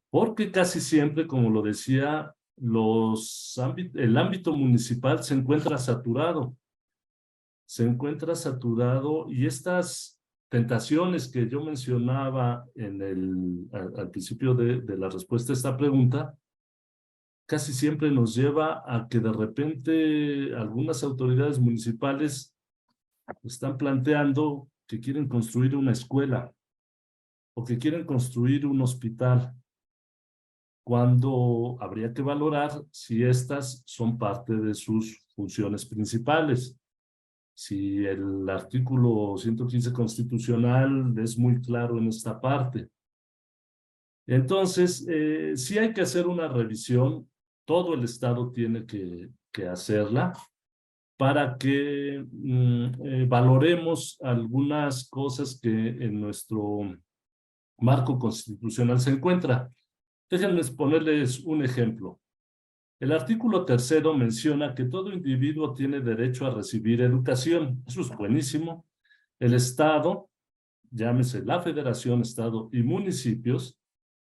porque casi siempre, como lo decía, el ámbito municipal se encuentra saturado. Y estas tentaciones que yo mencionaba al principio de la respuesta a esta pregunta, casi siempre nos lleva a que de repente algunas autoridades municipales están planteando que quieren construir una escuela o que quieren construir un hospital, cuando habría que valorar si estas son parte de sus funciones principales. Si el artículo 115 constitucional es muy claro en esta parte. Entonces, sí hay que hacer una revisión, todo el Estado tiene que hacerla, para que valoremos algunas cosas que en nuestro marco constitucional se encuentra. Déjenme ponerles un ejemplo. El artículo 3 menciona que todo individuo tiene derecho a recibir educación. Eso es buenísimo. El Estado, llámese la Federación, Estado y municipios,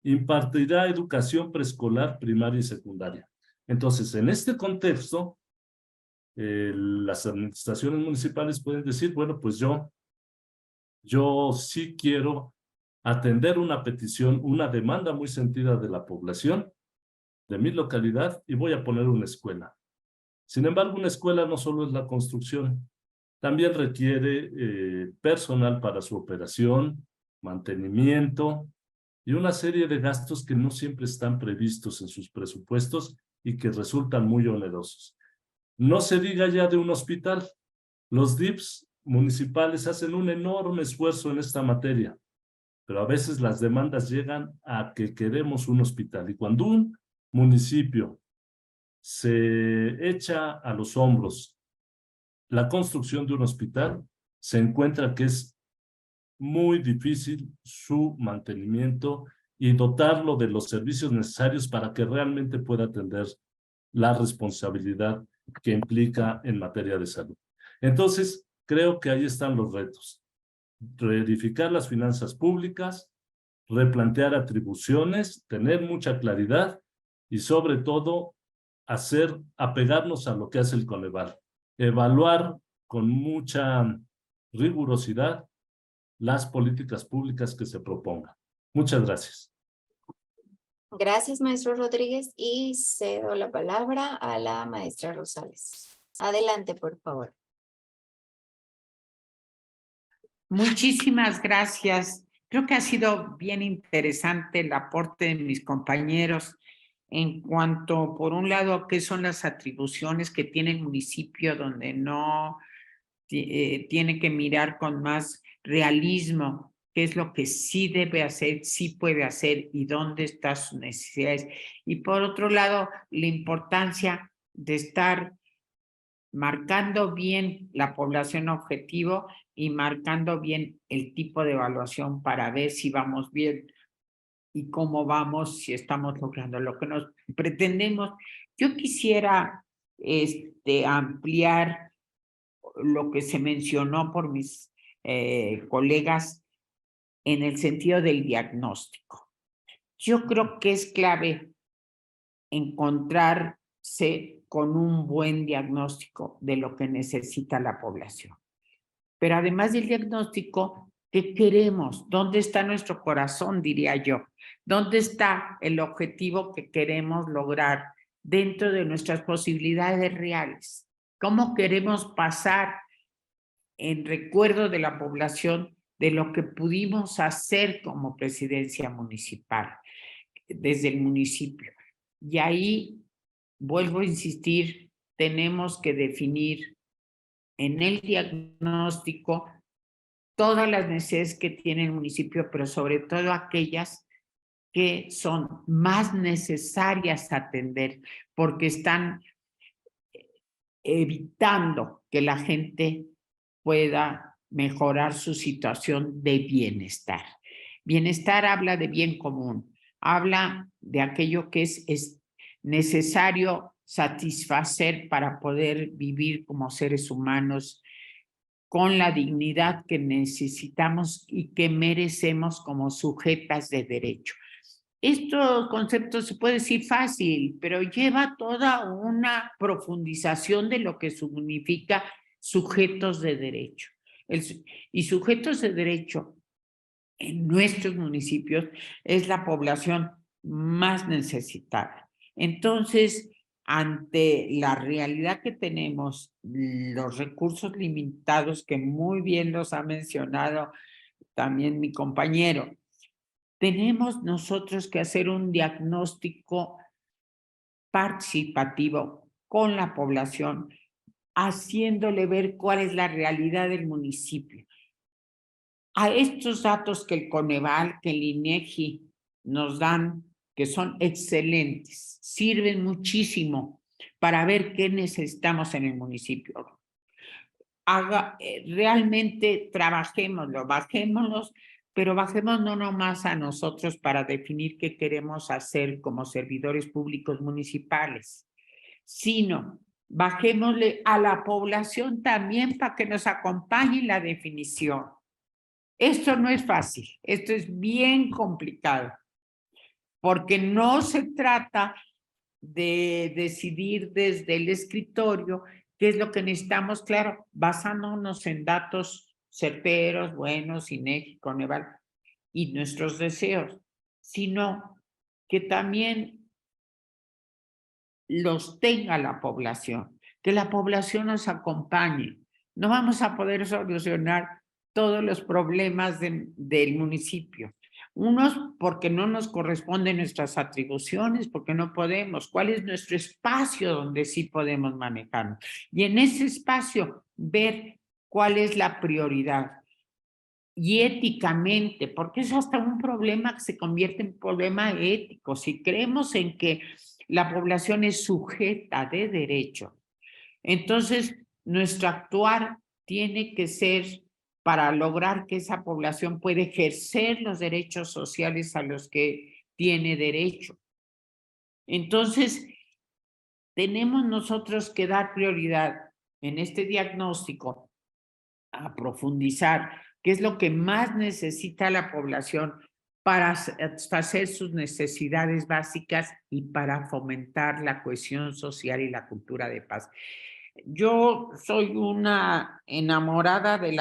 impartirá educación preescolar, primaria y secundaria. Entonces, en este contexto, las administraciones municipales pueden decir, bueno, pues yo sí quiero atender una petición, una demanda muy sentida de la población, de mi localidad, y voy a poner una escuela. Sin embargo, una escuela no solo es la construcción, también requiere personal para su operación, mantenimiento y una serie de gastos que no siempre están previstos en sus presupuestos y que resultan muy onerosos. No se diga ya de un hospital. Los DIPs municipales hacen un enorme esfuerzo en esta materia, pero a veces las demandas llegan a que queremos un hospital. Y cuando un municipio se echa a los hombros la construcción de un hospital, se encuentra que es muy difícil su mantenimiento y dotarlo de los servicios necesarios para que realmente pueda atender la responsabilidad que implica en materia de salud. Entonces, creo que ahí están los retos. Reedificar las finanzas públicas, replantear atribuciones, tener mucha claridad y, sobre todo, apegarnos a lo que hace el Coneval. Evaluar con mucha rigurosidad las políticas públicas que se propongan. Muchas gracias. Gracias, maestro Rodríguez, y cedo la palabra a la maestra Rosales. Adelante, por favor. Muchísimas gracias. Creo que ha sido bien interesante el aporte de mis compañeros en cuanto, por un lado, qué son las atribuciones que tiene el municipio donde no tiene que mirar con más realismo qué es lo que sí debe hacer, sí puede hacer y dónde están sus necesidades. Y por otro lado, la importancia de estar marcando bien la población objetivo y marcando bien el tipo de evaluación para ver si vamos bien y cómo vamos, si estamos logrando lo que nos pretendemos. Yo quisiera ampliar lo que se mencionó por mis colegas en el sentido del diagnóstico. Yo creo que es clave encontrarse con un buen diagnóstico de lo que necesita la población. Pero además del diagnóstico, ¿qué queremos? ¿Dónde está nuestro corazón, diría yo? ¿Dónde está el objetivo que queremos lograr dentro de nuestras posibilidades reales? ¿Cómo queremos pasar en recuerdo de la población de lo que pudimos hacer como presidencia municipal, desde el municipio? Y ahí, vuelvo a insistir, tenemos que definir en el diagnóstico todas las necesidades que tiene el municipio, pero sobre todo aquellas que son más necesarias atender, porque están evitando que la gente pueda mejorar su situación de bienestar. Bienestar habla de bien común, habla de aquello que es necesario satisfacer para poder vivir como seres humanos con la dignidad que necesitamos y que merecemos como sujetas de derecho. Estos conceptos se puede decir fácil, pero lleva toda una profundización de lo que significa sujetos de derecho. Y sujetos de derecho en nuestros municipios es la población más necesitada. Entonces, ante la realidad que tenemos, los recursos limitados que muy bien los ha mencionado también mi compañero, tenemos nosotros que hacer un diagnóstico participativo con la población, haciéndole ver cuál es la realidad del municipio. A estos datos que el Coneval, que el INEGI nos dan, que son excelentes, sirven muchísimo para ver qué necesitamos en el municipio. Realmente trabajémoslo, bajémoslos, pero bajemos no nomás a nosotros para definir qué queremos hacer como servidores públicos municipales, sino bajémosle a la población también para que nos acompañe en la definición. Esto no es fácil, esto es bien complicado, porque no se trata de decidir desde el escritorio qué es lo que necesitamos, claro, basándonos en datos certeros, buenos, INEGI, Coneval, y nuestros deseos, sino que también los tenga la población, que la población nos acompañe. No vamos a poder solucionar todos los problemas del municipio. Unos porque no nos corresponden nuestras atribuciones, porque no podemos. ¿Cuál es nuestro espacio donde sí podemos manejarnos? Y en ese espacio ver cuál es la prioridad. Y éticamente, porque es hasta un problema que se convierte en problema ético. Si creemos en que la población es sujeta de derecho, entonces nuestro actuar tiene que ser para lograr que esa población pueda ejercer los derechos sociales a los que tiene derecho. Entonces, tenemos nosotros que dar prioridad en este diagnóstico a profundizar qué es lo que más necesita la población para satisfacer sus necesidades básicas y para fomentar la cohesión social y la cultura de paz. Yo soy una enamorada de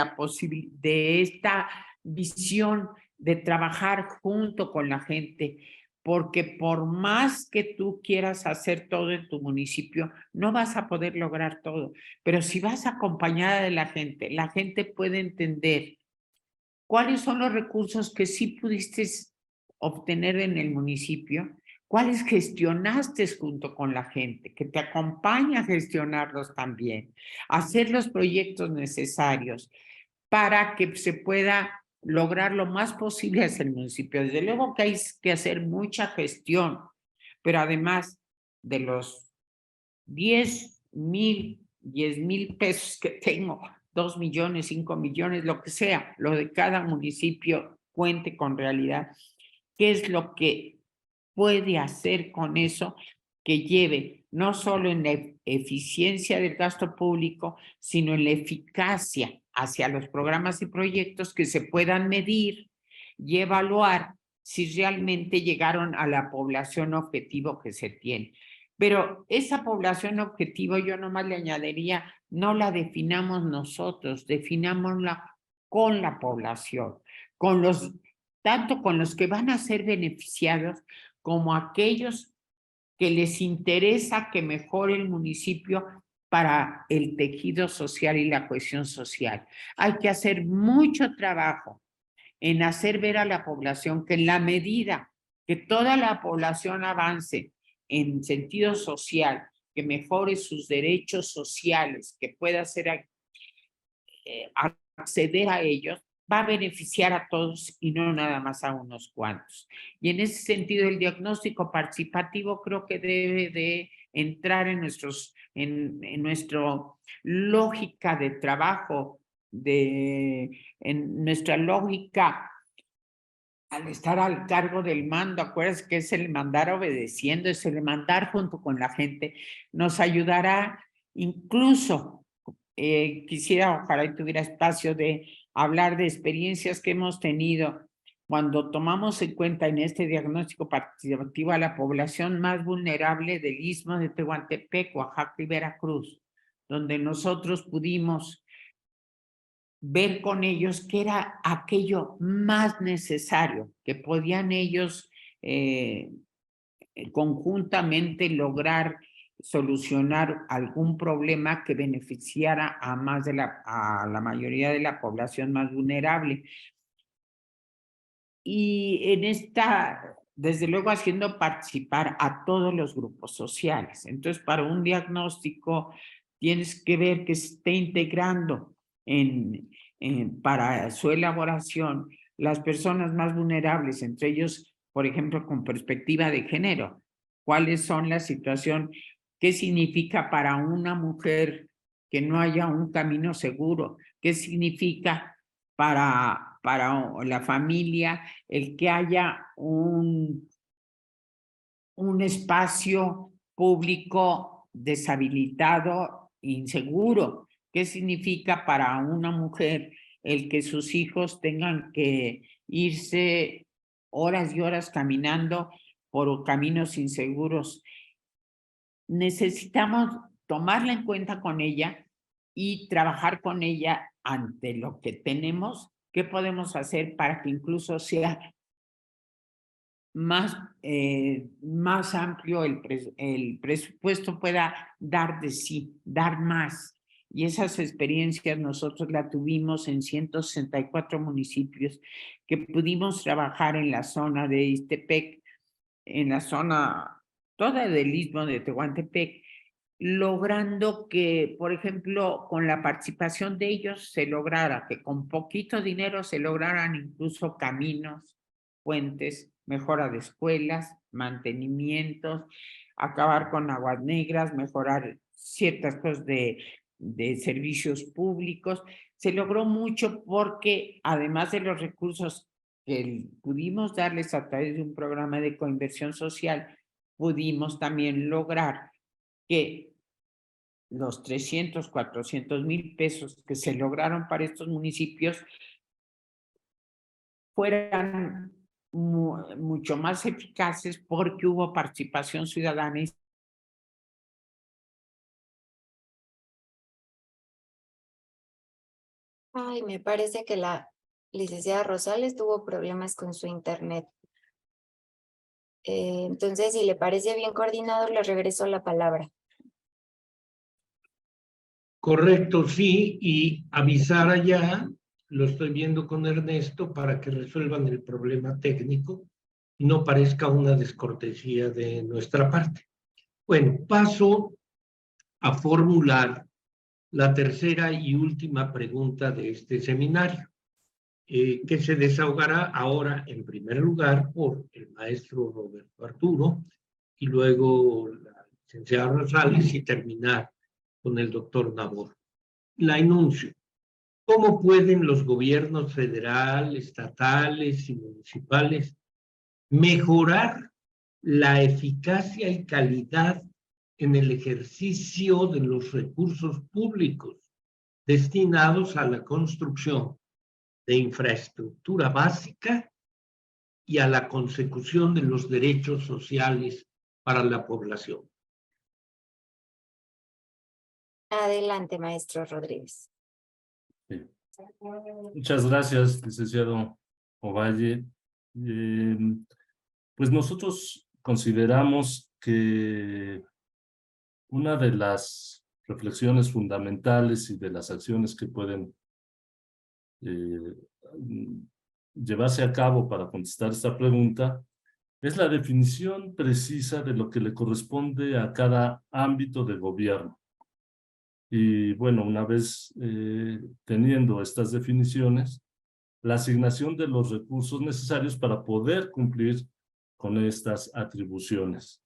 de esta visión de trabajar junto con la gente porque por más que tú quieras hacer todo en tu municipio, no vas a poder lograr todo. Pero si vas acompañada de la gente puede entender cuáles son los recursos que sí pudiste obtener en el municipio, cuáles gestionaste junto con la gente, que te acompaña a gestionarlos también, hacer los proyectos necesarios para que se pueda lograr lo más posible hacia el municipio. Desde luego que hay que hacer mucha gestión, pero además de los 10,000 pesos que tengo, 2 millones, 5 millones, lo que sea, lo de cada municipio cuente con realidad. ¿Qué es lo que puede hacer con eso que lleve no solo en la eficiencia del gasto público, sino en la eficacia hacia los programas y proyectos que se puedan medir y evaluar si realmente llegaron a la población objetivo que se tiene? Pero esa población objetivo yo nomás le añadiría, no la definamos nosotros, definámosla con la población, tanto con los que van a ser beneficiados como aquellos que les interesa que mejore el municipio para el tejido social y la cohesión social. Hay que hacer mucho trabajo en hacer ver a la población que en la medida que toda la población avance en sentido social, que mejore sus derechos sociales, que pueda acceder a ellos, va a beneficiar a todos y no nada más a unos cuantos. Y en ese sentido, el diagnóstico participativo creo que debe de entrar en nuestra lógica de trabajo, en nuestra lógica al estar al cargo del mando. Acuérdense que es el mandar obedeciendo, es el mandar junto con la gente, nos ayudará incluso, quisiera, ojalá y tuviera espacio de hablar de experiencias que hemos tenido cuando tomamos en cuenta en este diagnóstico participativo a la población más vulnerable del Istmo de Tehuantepec, Oaxaca y Veracruz, donde nosotros pudimos ver con ellos qué era aquello más necesario que podían ellos conjuntamente lograr solucionar algún problema que beneficiara a la mayoría de la población más vulnerable. Y desde luego, haciendo participar a todos los grupos sociales. Entonces, para un diagnóstico tienes que ver que se esté integrando para su elaboración las personas más vulnerables, entre ellos, por ejemplo, con perspectiva de género. ¿Cuáles son la situación? ¿Qué significa para una mujer que no haya un camino seguro? ¿Qué significa para la familia el que haya un espacio público deshabilitado, inseguro? ¿Qué significa para una mujer el que sus hijos tengan que irse horas y horas caminando por caminos inseguros? Necesitamos tomarla en cuenta con ella y trabajar con ella ante lo que tenemos. ¿Qué podemos hacer para que incluso sea más amplio el presupuesto, pueda dar de sí, dar más? Y esas experiencias nosotros la tuvimos en 164 municipios que pudimos trabajar en la zona de Ixtepec, en la zona toda del Istmo de Tehuantepec, logrando que, por ejemplo, con la participación de ellos se lograra que con poquito dinero se lograran incluso caminos, puentes, mejora de escuelas, mantenimientos, acabar con aguas negras, mejorar ciertas cosas de servicios públicos. Se logró mucho porque, además de los recursos que pudimos darles a través de un programa de coinversión social, pudimos también lograr que los 300, 400,000 pesos que se lograron para estos municipios fueran mucho más eficaces porque hubo participación ciudadana. Ay, me parece que la licenciada Rosales tuvo problemas con su internet. Entonces, si le parece bien, coordinador, le regreso la palabra. Correcto, sí, y avisar allá, lo estoy viendo con Ernesto, para que resuelvan el problema técnico y no parezca una descortesía de nuestra parte. Bueno, paso a formular la tercera y última pregunta de este seminario, que se desahogará ahora en primer lugar por el maestro Roberto Arturo y luego la licenciada Rosales y terminar con el doctor Nabor. La enuncio. ¿Cómo pueden los gobiernos federal, estatales y municipales mejorar la eficacia y calidad en el ejercicio de los recursos públicos destinados a la construcción de infraestructura básica y a la consecución de los derechos sociales para la población? Adelante, maestro Rodríguez. Sí. Muchas gracias, licenciado Ovalle. Pues nosotros consideramos que una de las reflexiones fundamentales y de las acciones que pueden llevarse a cabo para contestar esta pregunta es la definición precisa de lo que le corresponde a cada ámbito de gobierno. Y bueno, una vez teniendo estas definiciones, la asignación de los recursos necesarios para poder cumplir con estas atribuciones.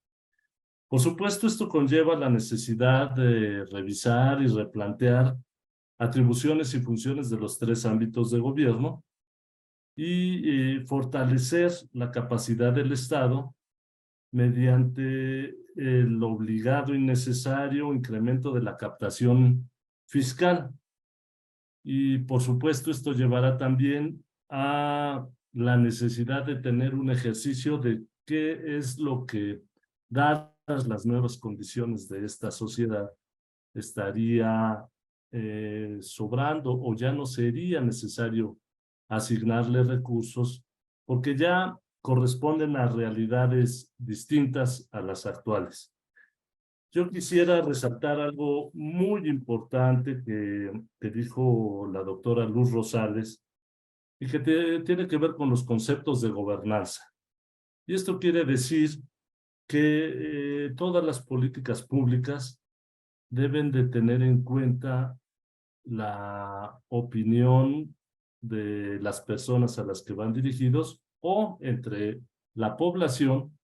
Por supuesto, esto conlleva la necesidad de revisar y replantear atribuciones y funciones de los tres ámbitos de gobierno y fortalecer la capacidad del Estado mediante el obligado y necesario incremento de la captación fiscal. Y por supuesto esto llevará también a la necesidad de tener un ejercicio de qué es lo que, dadas las nuevas condiciones de esta sociedad, estaría sobrando o ya no sería necesario asignarle recursos porque ya corresponden a realidades distintas a las actuales. Yo quisiera resaltar algo muy importante que dijo la doctora Luz Rosales y que tiene que ver con los conceptos de gobernanza. Y esto quiere decir que todas las políticas públicas deben de tener en cuenta la opinión de las personas a las que van dirigidos o entre la población,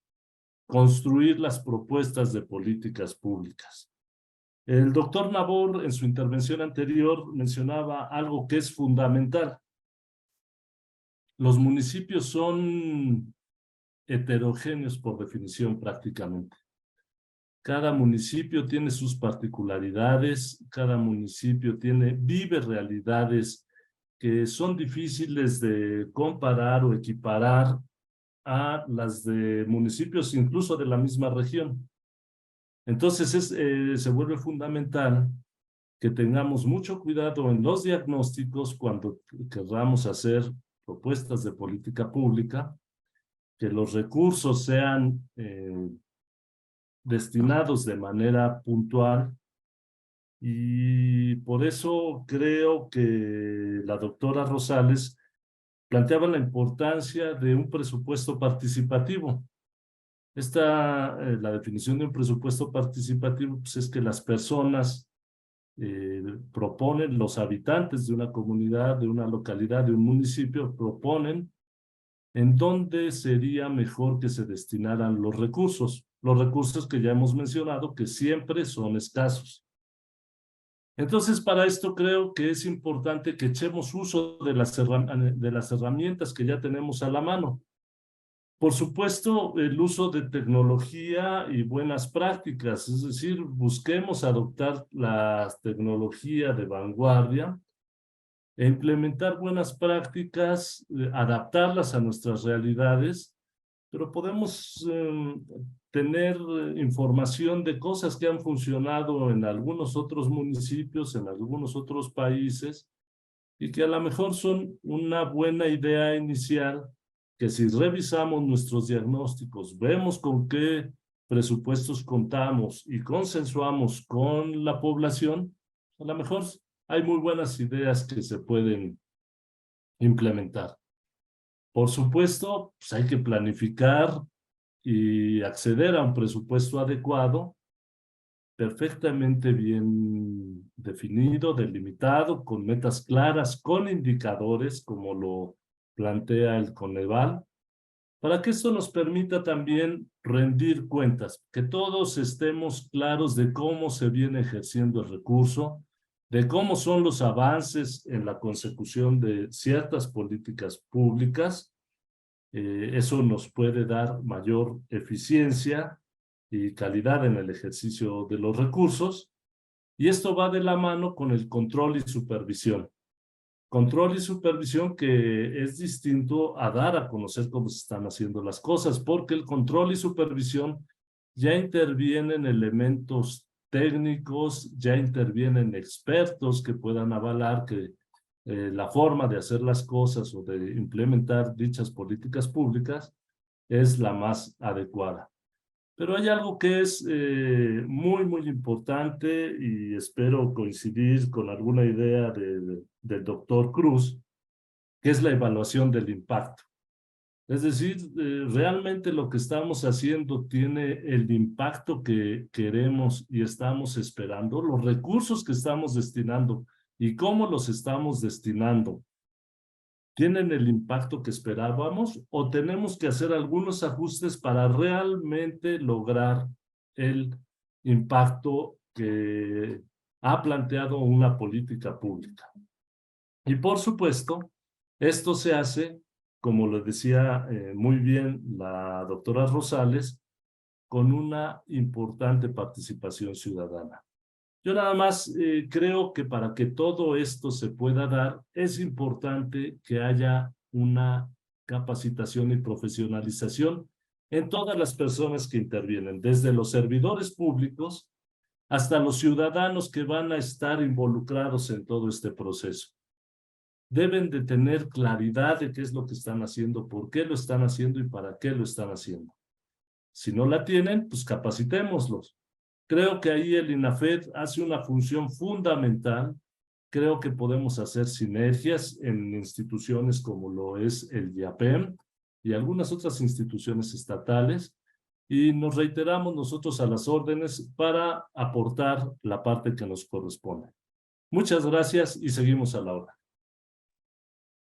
construir las propuestas de políticas públicas. El doctor Nabor en su intervención anterior mencionaba algo que es fundamental. Los municipios son heterogéneos por definición prácticamente. Cada municipio tiene sus particularidades, cada municipio vive realidades que son difíciles de comparar o equiparar a las de municipios incluso de la misma región. Entonces se vuelve fundamental que tengamos mucho cuidado en los diagnósticos cuando queramos hacer propuestas de política pública, que los recursos sean destinados de manera puntual, y por eso creo que la doctora Rosales planteaba la importancia de un presupuesto participativo. La definición de un presupuesto participativo pues, es que las personas proponen, los habitantes de una comunidad, de una localidad, de un municipio, proponen en dónde sería mejor que se destinaran los recursos que ya hemos mencionado, que siempre son escasos. Entonces, para esto creo que es importante que echemos uso de las herramientas que ya tenemos a la mano. Por supuesto, el uso de tecnología y buenas prácticas, es decir, busquemos adoptar la tecnología de vanguardia e implementar buenas prácticas, adaptarlas a nuestras realidades, pero podemos tener información de cosas que han funcionado en algunos otros municipios, en algunos otros países, y que a lo mejor son una buena idea inicial, que si revisamos nuestros diagnósticos, vemos con qué presupuestos contamos y consensuamos con la población, a lo mejor hay muy buenas ideas que se pueden implementar. Por supuesto, pues hay que planificar y acceder a un presupuesto adecuado, perfectamente bien definido, delimitado, con metas claras, con indicadores, como lo plantea el Coneval, para que esto nos permita también rendir cuentas, que todos estemos claros de cómo se viene ejerciendo el recurso, de cómo son los avances en la consecución de ciertas políticas públicas. Eso nos puede dar mayor eficiencia y calidad en el ejercicio de los recursos, y esto va de la mano con el control y supervisión. Control y supervisión que es distinto a dar a conocer cómo se están haciendo las cosas, porque el control y supervisión ya intervienen elementos técnicos, ya intervienen expertos que puedan avalar que la forma de hacer las cosas o de implementar dichas políticas públicas es la más adecuada. Pero hay algo que es muy importante, y espero coincidir con alguna idea del doctor Cruz, que es la evaluación del impacto. Es decir, realmente lo que estamos haciendo tiene el impacto que queremos y estamos esperando, los recursos que estamos destinando y cómo los estamos destinando. ¿Tienen el impacto que esperábamos o tenemos que hacer algunos ajustes para realmente lograr el impacto que ha planteado una política pública? Y por supuesto, esto se hace, como lo decía muy bien la doctora Rosales, con una importante participación ciudadana. Yo nada más creo que para que todo esto se pueda dar, es importante que haya una capacitación y profesionalización en todas las personas que intervienen, desde los servidores públicos hasta los ciudadanos que van a estar involucrados en todo este proceso. Deben de tener claridad de qué es lo que están haciendo, por qué lo están haciendo y para qué lo están haciendo. Si no la tienen, pues capacitémoslos. Creo que ahí el INAFED hace una función fundamental. Creo que podemos hacer sinergias en instituciones como lo es el IAPEM y algunas otras instituciones estatales, y nos reiteramos nosotros a las órdenes para aportar la parte que nos corresponde. Muchas gracias y seguimos a la hora.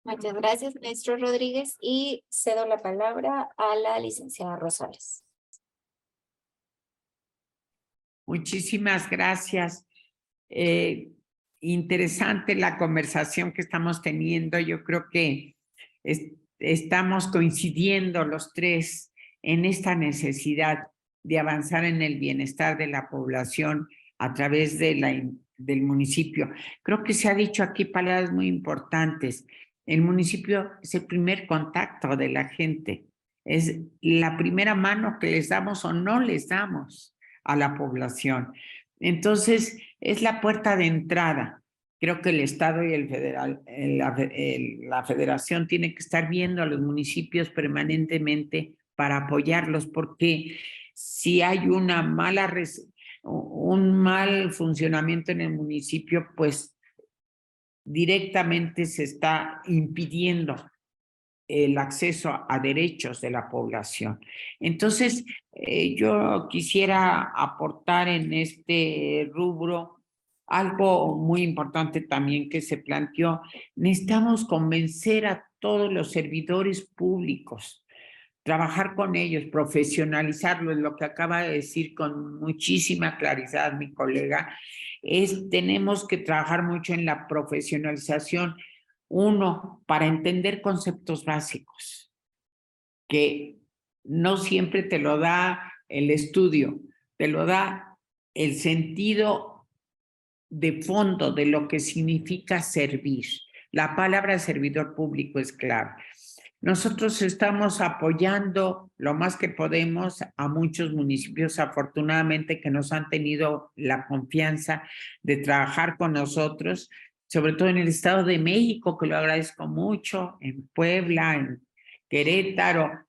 Muchas gracias, maestro Rodríguez, y cedo la palabra a la licenciada Rosales. Muchísimas gracias. Interesante la conversación que estamos teniendo. Yo creo que estamos coincidiendo los tres en esta necesidad de avanzar en el bienestar de la población a través de del municipio. Creo que se ha dicho aquí palabras muy importantes. El municipio es el primer contacto de la gente. Es la primera mano que les damos o no les damos a la población. Entonces, es la puerta de entrada. Creo que el Estado y el federal, la federación tiene que estar viendo a los municipios permanentemente para apoyarlos, porque si hay un mal funcionamiento en el municipio, pues directamente se está impidiendo el acceso a derechos de la población. Entonces, yo quisiera aportar en este rubro algo muy importante también que se planteó. Necesitamos convencer a todos los servidores públicos, trabajar con ellos, profesionalizarlos, lo que acaba de decir con muchísima claridad mi colega, tenemos que trabajar mucho en la profesionalización. Uno, para entender conceptos básicos, que no siempre te lo da el estudio, te lo da el sentido de fondo de lo que significa servir. La palabra servidor público es clave. Nosotros estamos apoyando lo más que podemos a muchos municipios, afortunadamente, que nos han tenido la confianza de trabajar con nosotros, sobre todo en el Estado de México, que lo agradezco mucho, en Puebla, en Querétaro.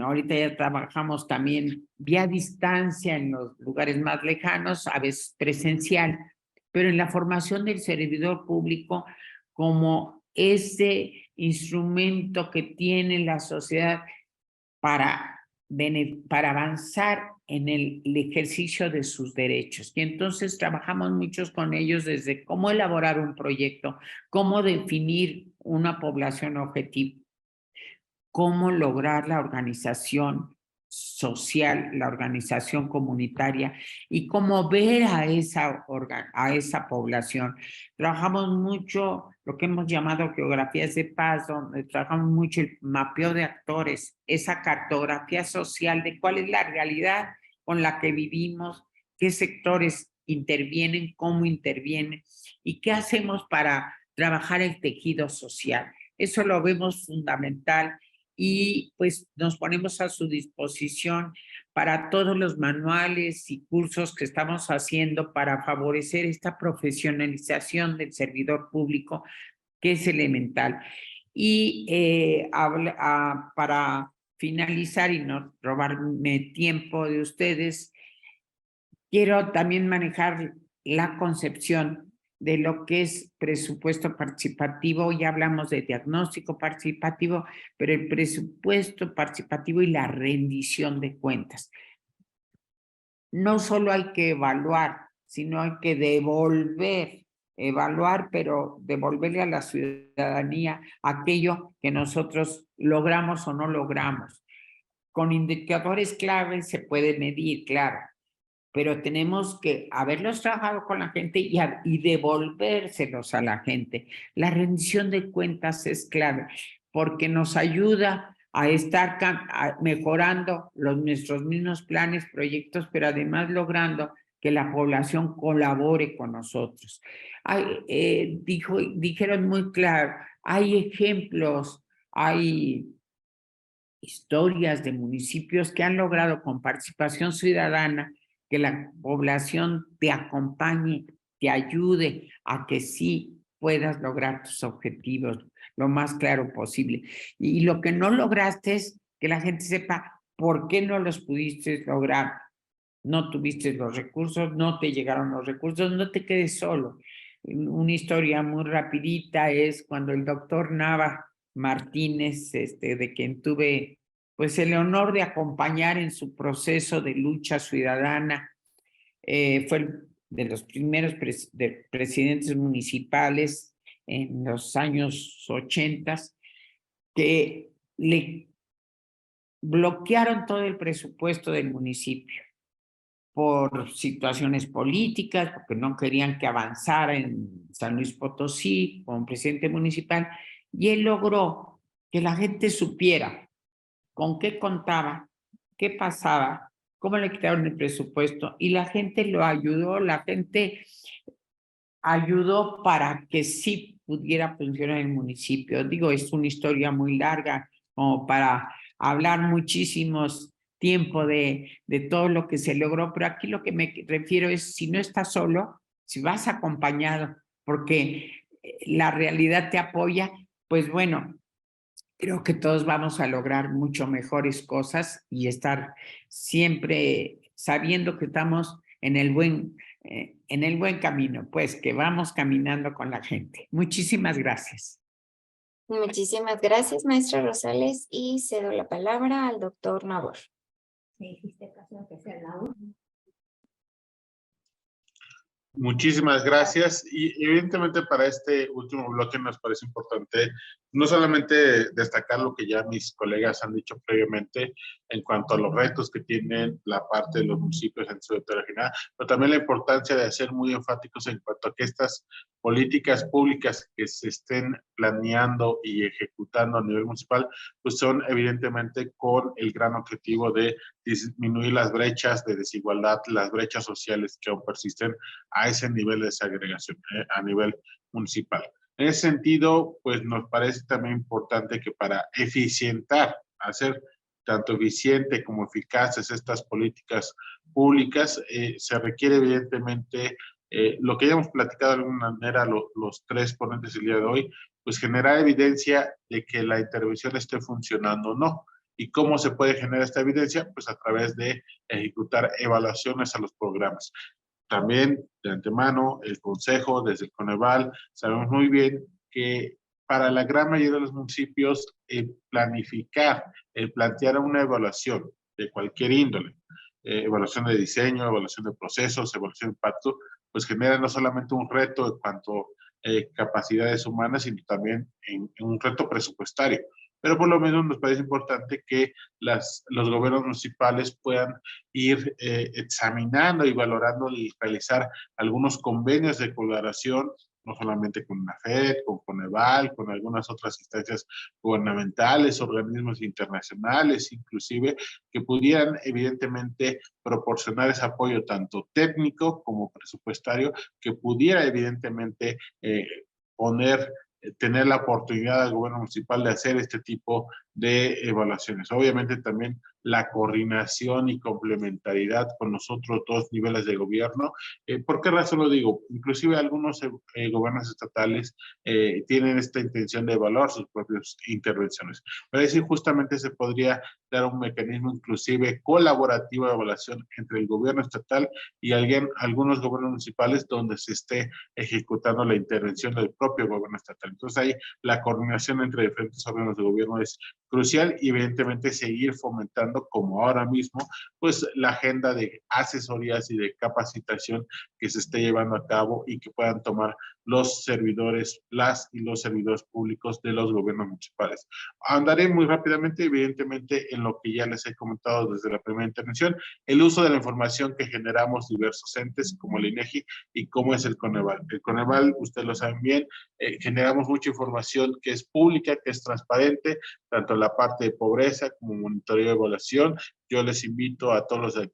Ahorita ya trabajamos también vía distancia en los lugares más lejanos, a veces presencial, pero en la formación del servidor público como ese instrumento que tiene la sociedad para avanzar en el ejercicio de sus derechos. Y entonces trabajamos muchos con ellos desde cómo elaborar un proyecto, cómo definir una población objetivo, cómo lograr la organización social, la organización comunitaria y cómo ver a esa población. Trabajamos mucho lo que hemos llamado geografías de paz, donde trabajamos mucho el mapeo de actores, esa cartografía social de cuál es la realidad con la que vivimos, qué sectores intervienen, cómo intervienen y qué hacemos para trabajar el tejido social. Eso lo vemos fundamental. Y pues nos ponemos a su disposición para todos los manuales y cursos que estamos haciendo para favorecer esta profesionalización del servidor público, que es elemental. Y para finalizar y no robarme tiempo de ustedes, quiero también manejar la concepción de lo que es presupuesto participativo. Ya hablamos de diagnóstico participativo, pero el presupuesto participativo y la rendición de cuentas. No solo hay que evaluar, sino hay que evaluar, pero devolverle a la ciudadanía aquello que nosotros logramos o no logramos. Con indicadores claves se puede medir, claro, pero tenemos que haberlos trabajado con la gente y devolvérselos a la gente. La rendición de cuentas es clave porque nos ayuda a estar mejorando nuestros mismos planes, proyectos, pero además logrando que la población colabore con nosotros. Dijeron muy claro, hay ejemplos, hay historias de municipios que han logrado con participación ciudadana que la población te acompañe, te ayude a que sí puedas lograr tus objetivos lo más claro posible. Y lo que no lograste es que la gente sepa por qué no los pudiste lograr. No tuviste los recursos, no te llegaron los recursos, no te quedes solo. Una historia muy rapidita es cuando el doctor Nava Martínez, de quien tuve pues el honor de acompañar en su proceso de lucha ciudadana, fue de los primeros presidentes municipales en los años 80, que le bloquearon todo el presupuesto del municipio por situaciones políticas, porque no querían que avanzara en San Luis Potosí como presidente municipal, y él logró que la gente supiera con qué contaba, qué pasaba, cómo le quitaron el presupuesto, y la gente lo ayudó, la gente ayudó para que sí pudiera funcionar el municipio. Digo, es una historia muy larga, como para hablar muchísimos tiempo de todo lo que se logró, pero aquí lo que me refiero es, si no estás solo, si vas acompañado, porque la realidad te apoya, pues bueno, creo que todos vamos a lograr mucho mejores cosas y estar siempre sabiendo que estamos en el buen camino, pues que vamos caminando con la gente. Muchísimas gracias. Muchísimas gracias, maestra Rosales, y cedo la palabra al doctor Nabor. Muchísimas gracias. Y evidentemente para este último bloque nos parece importante no solamente destacar lo que ya mis colegas han dicho previamente en cuanto a los retos que tienen la parte de los municipios en su heterogeneidad, pero también la importancia de ser muy enfáticos en cuanto a que estas políticas públicas que se estén planeando y ejecutando a nivel municipal, pues son evidentemente con el gran objetivo de disminuir las brechas de desigualdad, las brechas sociales que aún persisten a ese nivel de desagregación, a nivel municipal. En ese sentido, pues nos parece también importante que para eficientar, hacer tanto eficiente como eficaces estas políticas públicas, se requiere evidentemente lo que ya hemos platicado de alguna manera los tres ponentes el día de hoy, pues generar evidencia de que la intervención esté funcionando o no. ¿Y cómo se puede generar esta evidencia? Pues a través de ejecutar evaluaciones a los programas. También, de antemano, el Consejo, desde el Coneval, sabemos muy bien que para la gran mayoría de los municipios, planificar, el plantear una evaluación de cualquier índole, evaluación de diseño, evaluación de procesos, evaluación de impacto, pues genera no solamente un reto en cuanto a capacidades humanas, sino también en un reto presupuestario. Pero por lo menos nos parece importante que los gobiernos municipales puedan ir examinando y valorando y realizar algunos convenios de colaboración, no solamente con la FED, con Coneval, con algunas otras instancias gubernamentales, organismos internacionales, inclusive, que pudieran evidentemente proporcionar ese apoyo tanto técnico como presupuestario, que pudiera evidentemente tener la oportunidad del gobierno municipal de hacer este tipo de evaluaciones. Obviamente también la coordinación y complementariedad con los otros dos niveles de gobierno. ¿Por qué razón lo digo? Inclusive algunos gobiernos estatales tienen esta intención de evaluar sus propias intervenciones. Pero decir, justamente se podría dar un mecanismo inclusive colaborativo de evaluación entre el gobierno estatal y algunos gobiernos municipales donde se esté ejecutando la intervención del propio gobierno estatal. Entonces ahí la coordinación entre diferentes órganos de gobierno es crucial y evidentemente seguir fomentando como ahora mismo pues la agenda de asesorías y de capacitación que se esté llevando a cabo y que puedan tomar los servidores, las y los servidores públicos de los gobiernos municipales. Andaré muy rápidamente, evidentemente, en lo que ya les he comentado desde la primera intervención, el uso de la información que generamos diversos entes como el INEGI y cómo es el Coneval. El Coneval, ustedes lo saben bien, generamos mucha información que es pública, que es transparente, tanto en la parte de pobreza como monitoreo de evaluación. Yo les invito a todos a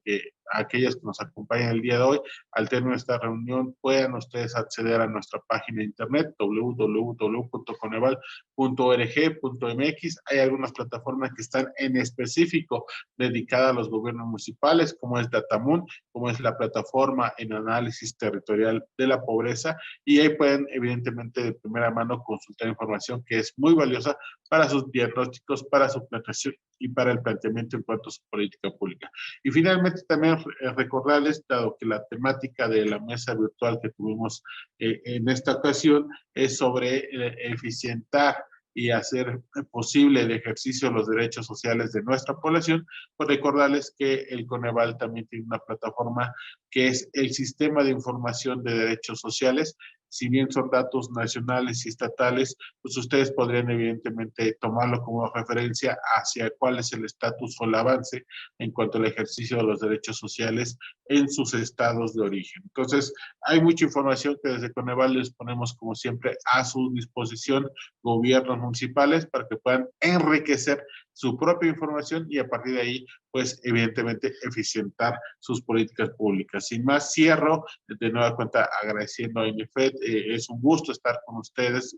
aquellos que nos acompañan el día de hoy, al término de esta reunión, puedan ustedes acceder a nuestra página de internet www.coneval.org.mx. Hay algunas plataformas que están en específico dedicadas a los gobiernos municipales, como es Datamun, como es la plataforma en análisis territorial de la pobreza, y ahí pueden evidentemente de primera mano consultar información que es muy valiosa para sus diagnósticos, para su planeación y para el planteamiento en cuanto a su política pública. Y finalmente también recordarles, dado que la temática de la mesa virtual que tuvimos en esta ocasión es sobre eficientar y hacer posible el ejercicio de los derechos sociales de nuestra población, pues recordarles que el Coneval también tiene una plataforma que es el Sistema de Información de Derechos Sociales. Si bien son datos nacionales y estatales, pues ustedes podrían evidentemente tomarlo como referencia hacia cuál es el estatus o el avance en cuanto al ejercicio de los derechos sociales en sus estados de origen. Entonces, hay mucha información que desde Coneval les ponemos como siempre a su disposición, gobiernos municipales, para que puedan enriquecer su propia información y a partir de ahí, pues evidentemente eficientar sus políticas públicas. Sin más, cierro de nueva cuenta agradeciendo a INEFED. Es un gusto estar con ustedes,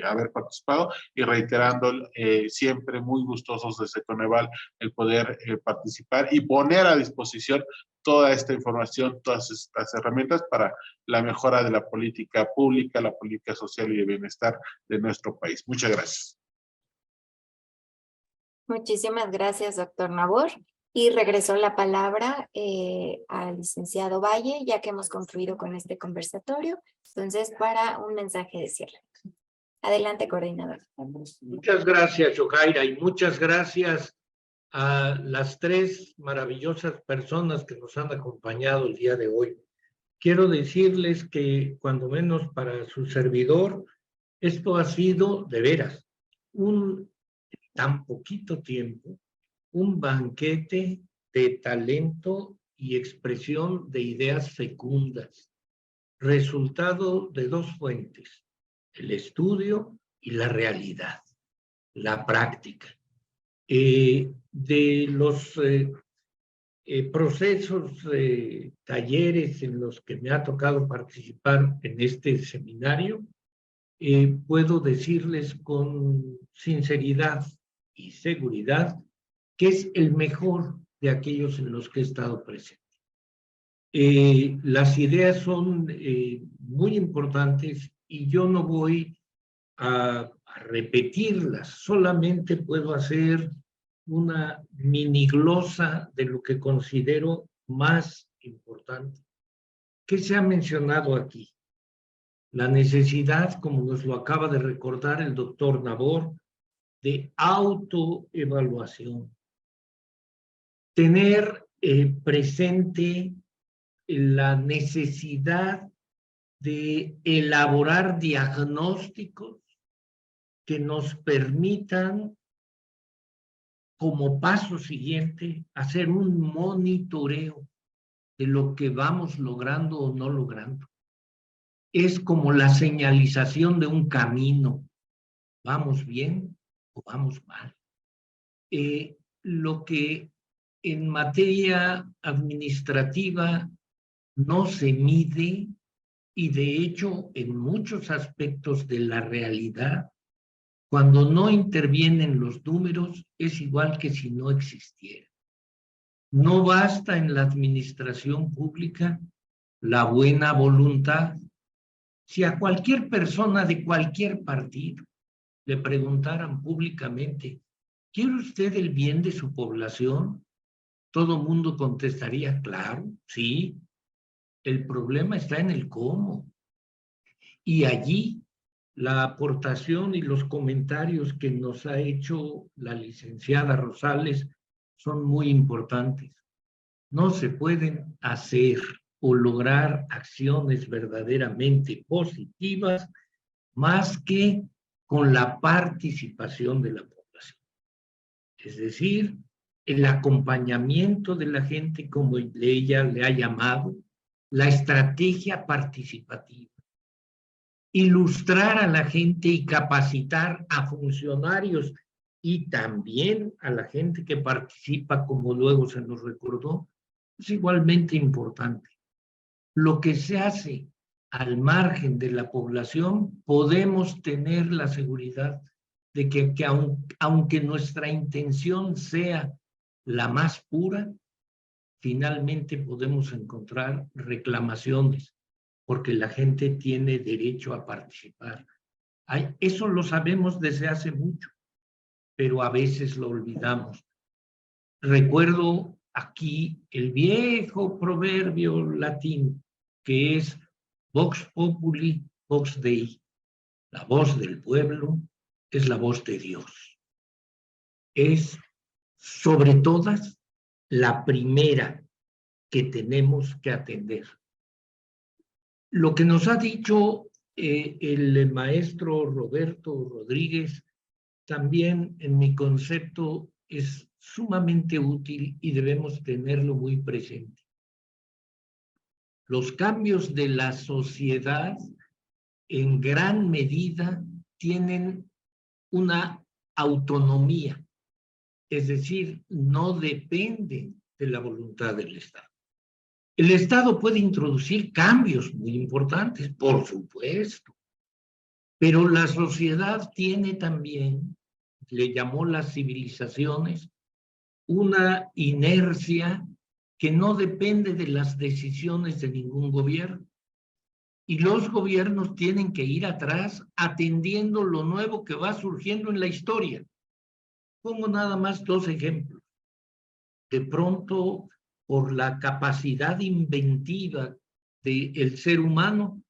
haber participado y reiterando siempre muy gustosos desde Coneval el poder participar y poner a disposición toda esta información, todas estas herramientas para la mejora de la política pública, la política social y de bienestar de nuestro país. Muchas gracias. Muchísimas gracias, doctor Nabor. Y regreso la palabra al licenciado Valle, ya que hemos concluido con este conversatorio. Entonces, para un mensaje de cierre. Adelante, coordinador. Muchas gracias, Yojaira, y muchas gracias a las tres maravillosas personas que nos han acompañado el día de hoy. Quiero decirles que, cuando menos para su servidor, esto ha sido, de veras, tan poquito tiempo, un banquete de talento y expresión de ideas fecundas, resultado de dos fuentes, el estudio y la realidad, la práctica. De los procesos, talleres en los que me ha tocado participar en este seminario, puedo decirles con sinceridad y seguridad que es el mejor de aquellos en los que he estado presente. Las ideas son muy importantes y yo no voy a repetirlas, solamente puedo hacer una miniglosa de lo que considero más importante. ¿Qué se ha mencionado aquí? La necesidad, como nos lo acaba de recordar el doctor Nabor, de autoevaluación. Tener presente la necesidad de elaborar diagnósticos que nos permitan, como paso siguiente, hacer un monitoreo de lo que vamos logrando o no logrando. Es como la señalización de un camino. ¿Vamos bien o vamos mal? Lo que en materia administrativa no se mide, y de hecho en muchos aspectos de la realidad, cuando no intervienen los números, es igual que si no existiera. No basta en la administración pública la buena voluntad. Si a cualquier persona de cualquier partido le preguntaran públicamente, ¿quiere usted el bien de su población? Todo mundo contestaría, claro, sí. El problema está en el cómo. Y allí la aportación y los comentarios que nos ha hecho la licenciada Rosales son muy importantes. No se pueden hacer o lograr acciones verdaderamente positivas más que con la participación de la población. Es decir, el acompañamiento de la gente, como ella le ha llamado, la estrategia participativa. Ilustrar a la gente y capacitar a funcionarios y también a la gente que participa, como luego se nos recordó, es igualmente importante. Lo que se hace al margen de la población, podemos tener la seguridad de que aunque nuestra intención sea la más pura, finalmente podemos encontrar reclamaciones, porque la gente tiene derecho a participar. Eso lo sabemos desde hace mucho, pero a veces lo olvidamos. Recuerdo aquí el viejo proverbio latino, que es Vox Populi, Vox Dei. La voz del pueblo es la voz de Dios. Es, sobre todas, la primera que tenemos que atender. Lo que nos ha dicho el maestro Roberto Rodríguez, también en mi concepto es sumamente útil y debemos tenerlo muy presente. Los cambios de la sociedad en gran medida tienen una autonomía, es decir, no dependen de la voluntad del Estado. El Estado puede introducir cambios muy importantes, por supuesto, pero la sociedad tiene también, le llamó las civilizaciones, una inercia que no depende de las decisiones de ningún gobierno. Y los gobiernos tienen que ir atrás atendiendo lo nuevo que va surgiendo en la historia. Pongo nada más 2 ejemplos. De pronto, por la capacidad inventiva del ser humano,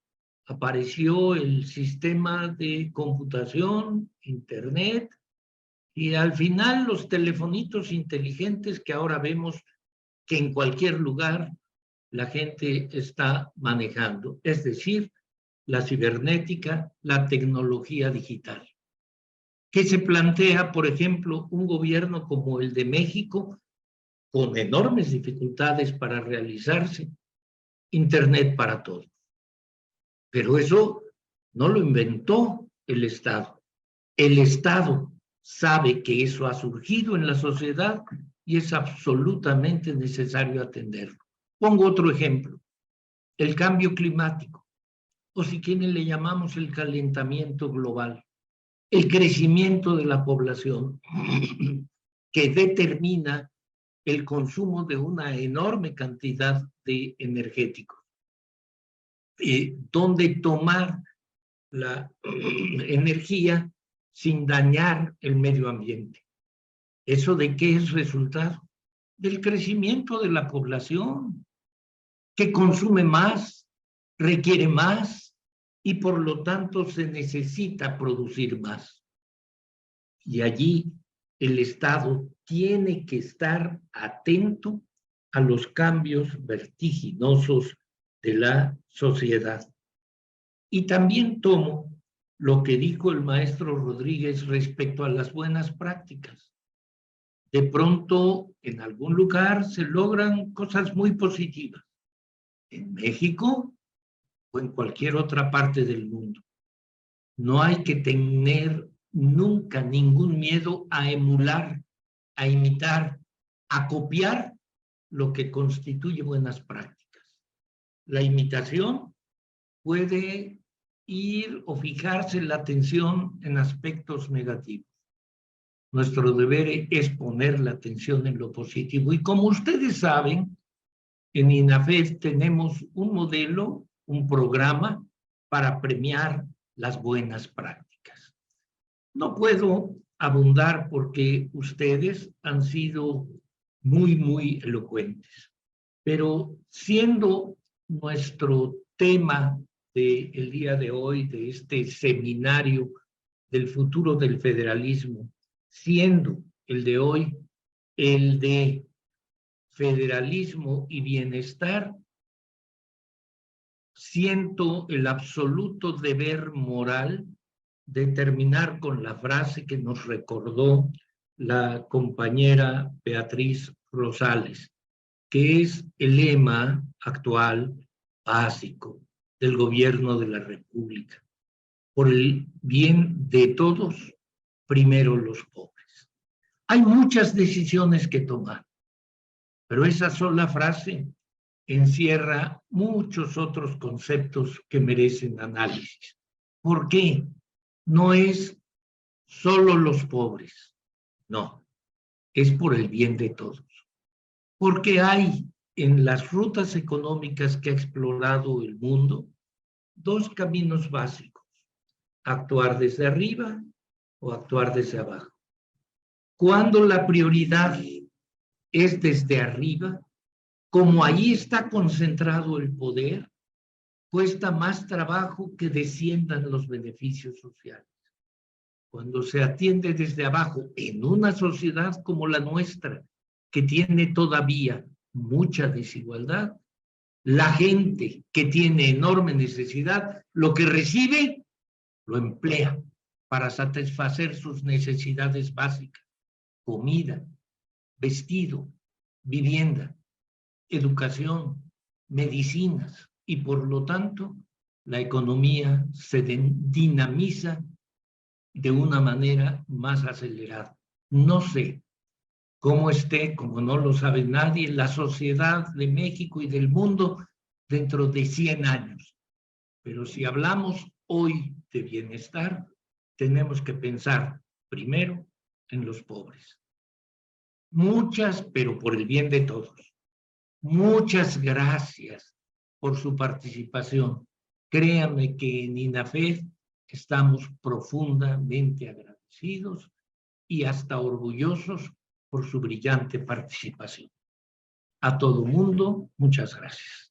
apareció el sistema de computación, internet, y al final los telefonitos inteligentes que ahora vemos que en cualquier lugar la gente está manejando, es decir, la cibernética, la tecnología digital. ¿Qué se plantea, por ejemplo, un gobierno como el de México, con enormes dificultades para realizarse? Internet para todos. Pero eso no lo inventó el Estado. El Estado sabe que eso ha surgido en la sociedad y es absolutamente necesario atenderlo. Pongo otro ejemplo, el cambio climático, o si quieren le llamamos el calentamiento global, el crecimiento de la población que determina el consumo de una enorme cantidad de energéticos, donde tomar la energía sin dañar el medio ambiente. ¿Eso de qué es resultado? Del crecimiento de la población, que consume más, requiere más y por lo tanto se necesita producir más. Y allí el Estado tiene que estar atento a los cambios vertiginosos de la sociedad. Y también tomo lo que dijo el maestro Rodríguez respecto a las buenas prácticas. De pronto, en algún lugar se logran cosas muy positivas. En México o en cualquier otra parte del mundo. No hay que tener nunca ningún miedo a emular, a imitar, a copiar lo que constituye buenas prácticas. La imitación puede ir o fijarse la atención en aspectos negativos. Nuestro deber es poner la atención en lo positivo. Y como ustedes saben, en INAFED tenemos un modelo, un programa para premiar las buenas prácticas. No puedo abundar porque ustedes han sido muy elocuentes, pero siendo nuestro tema del día de hoy, de este seminario del futuro del federalismo, siendo el de hoy el de federalismo y bienestar, siento el absoluto deber moral de terminar con la frase que nos recordó la compañera Beatriz Rosales, que es el lema actual básico del gobierno de la República. Por el bien de todos, primero los pobres. Hay muchas decisiones que tomar, pero esa sola frase encierra muchos otros conceptos que merecen análisis. ¿Por qué? No es solo los pobres, no, es por el bien de todos. Porque hay en las rutas económicas que ha explorado el mundo dos caminos básicos: actuar desde arriba o actuar desde abajo. Cuando la prioridad es desde arriba, como ahí está concentrado el poder, cuesta más trabajo que desciendan los beneficios sociales. Cuando se atiende desde abajo en una sociedad como la nuestra, que tiene todavía mucha desigualdad, la gente que tiene enorme necesidad, lo que recibe, lo emplea para satisfacer sus necesidades básicas: comida, vestido, vivienda, educación, medicinas, y por lo tanto la economía se dinamiza de una manera más acelerada. No sé cómo esté, como no lo sabe nadie, la sociedad de México y del mundo dentro de 100 años. Pero si hablamos hoy de bienestar, tenemos que pensar primero en los pobres. Muchas, pero por el bien de todos. Muchas gracias por su participación. Créanme que en INAFED estamos profundamente agradecidos y hasta orgullosos por su brillante participación. A todo mundo, muchas gracias.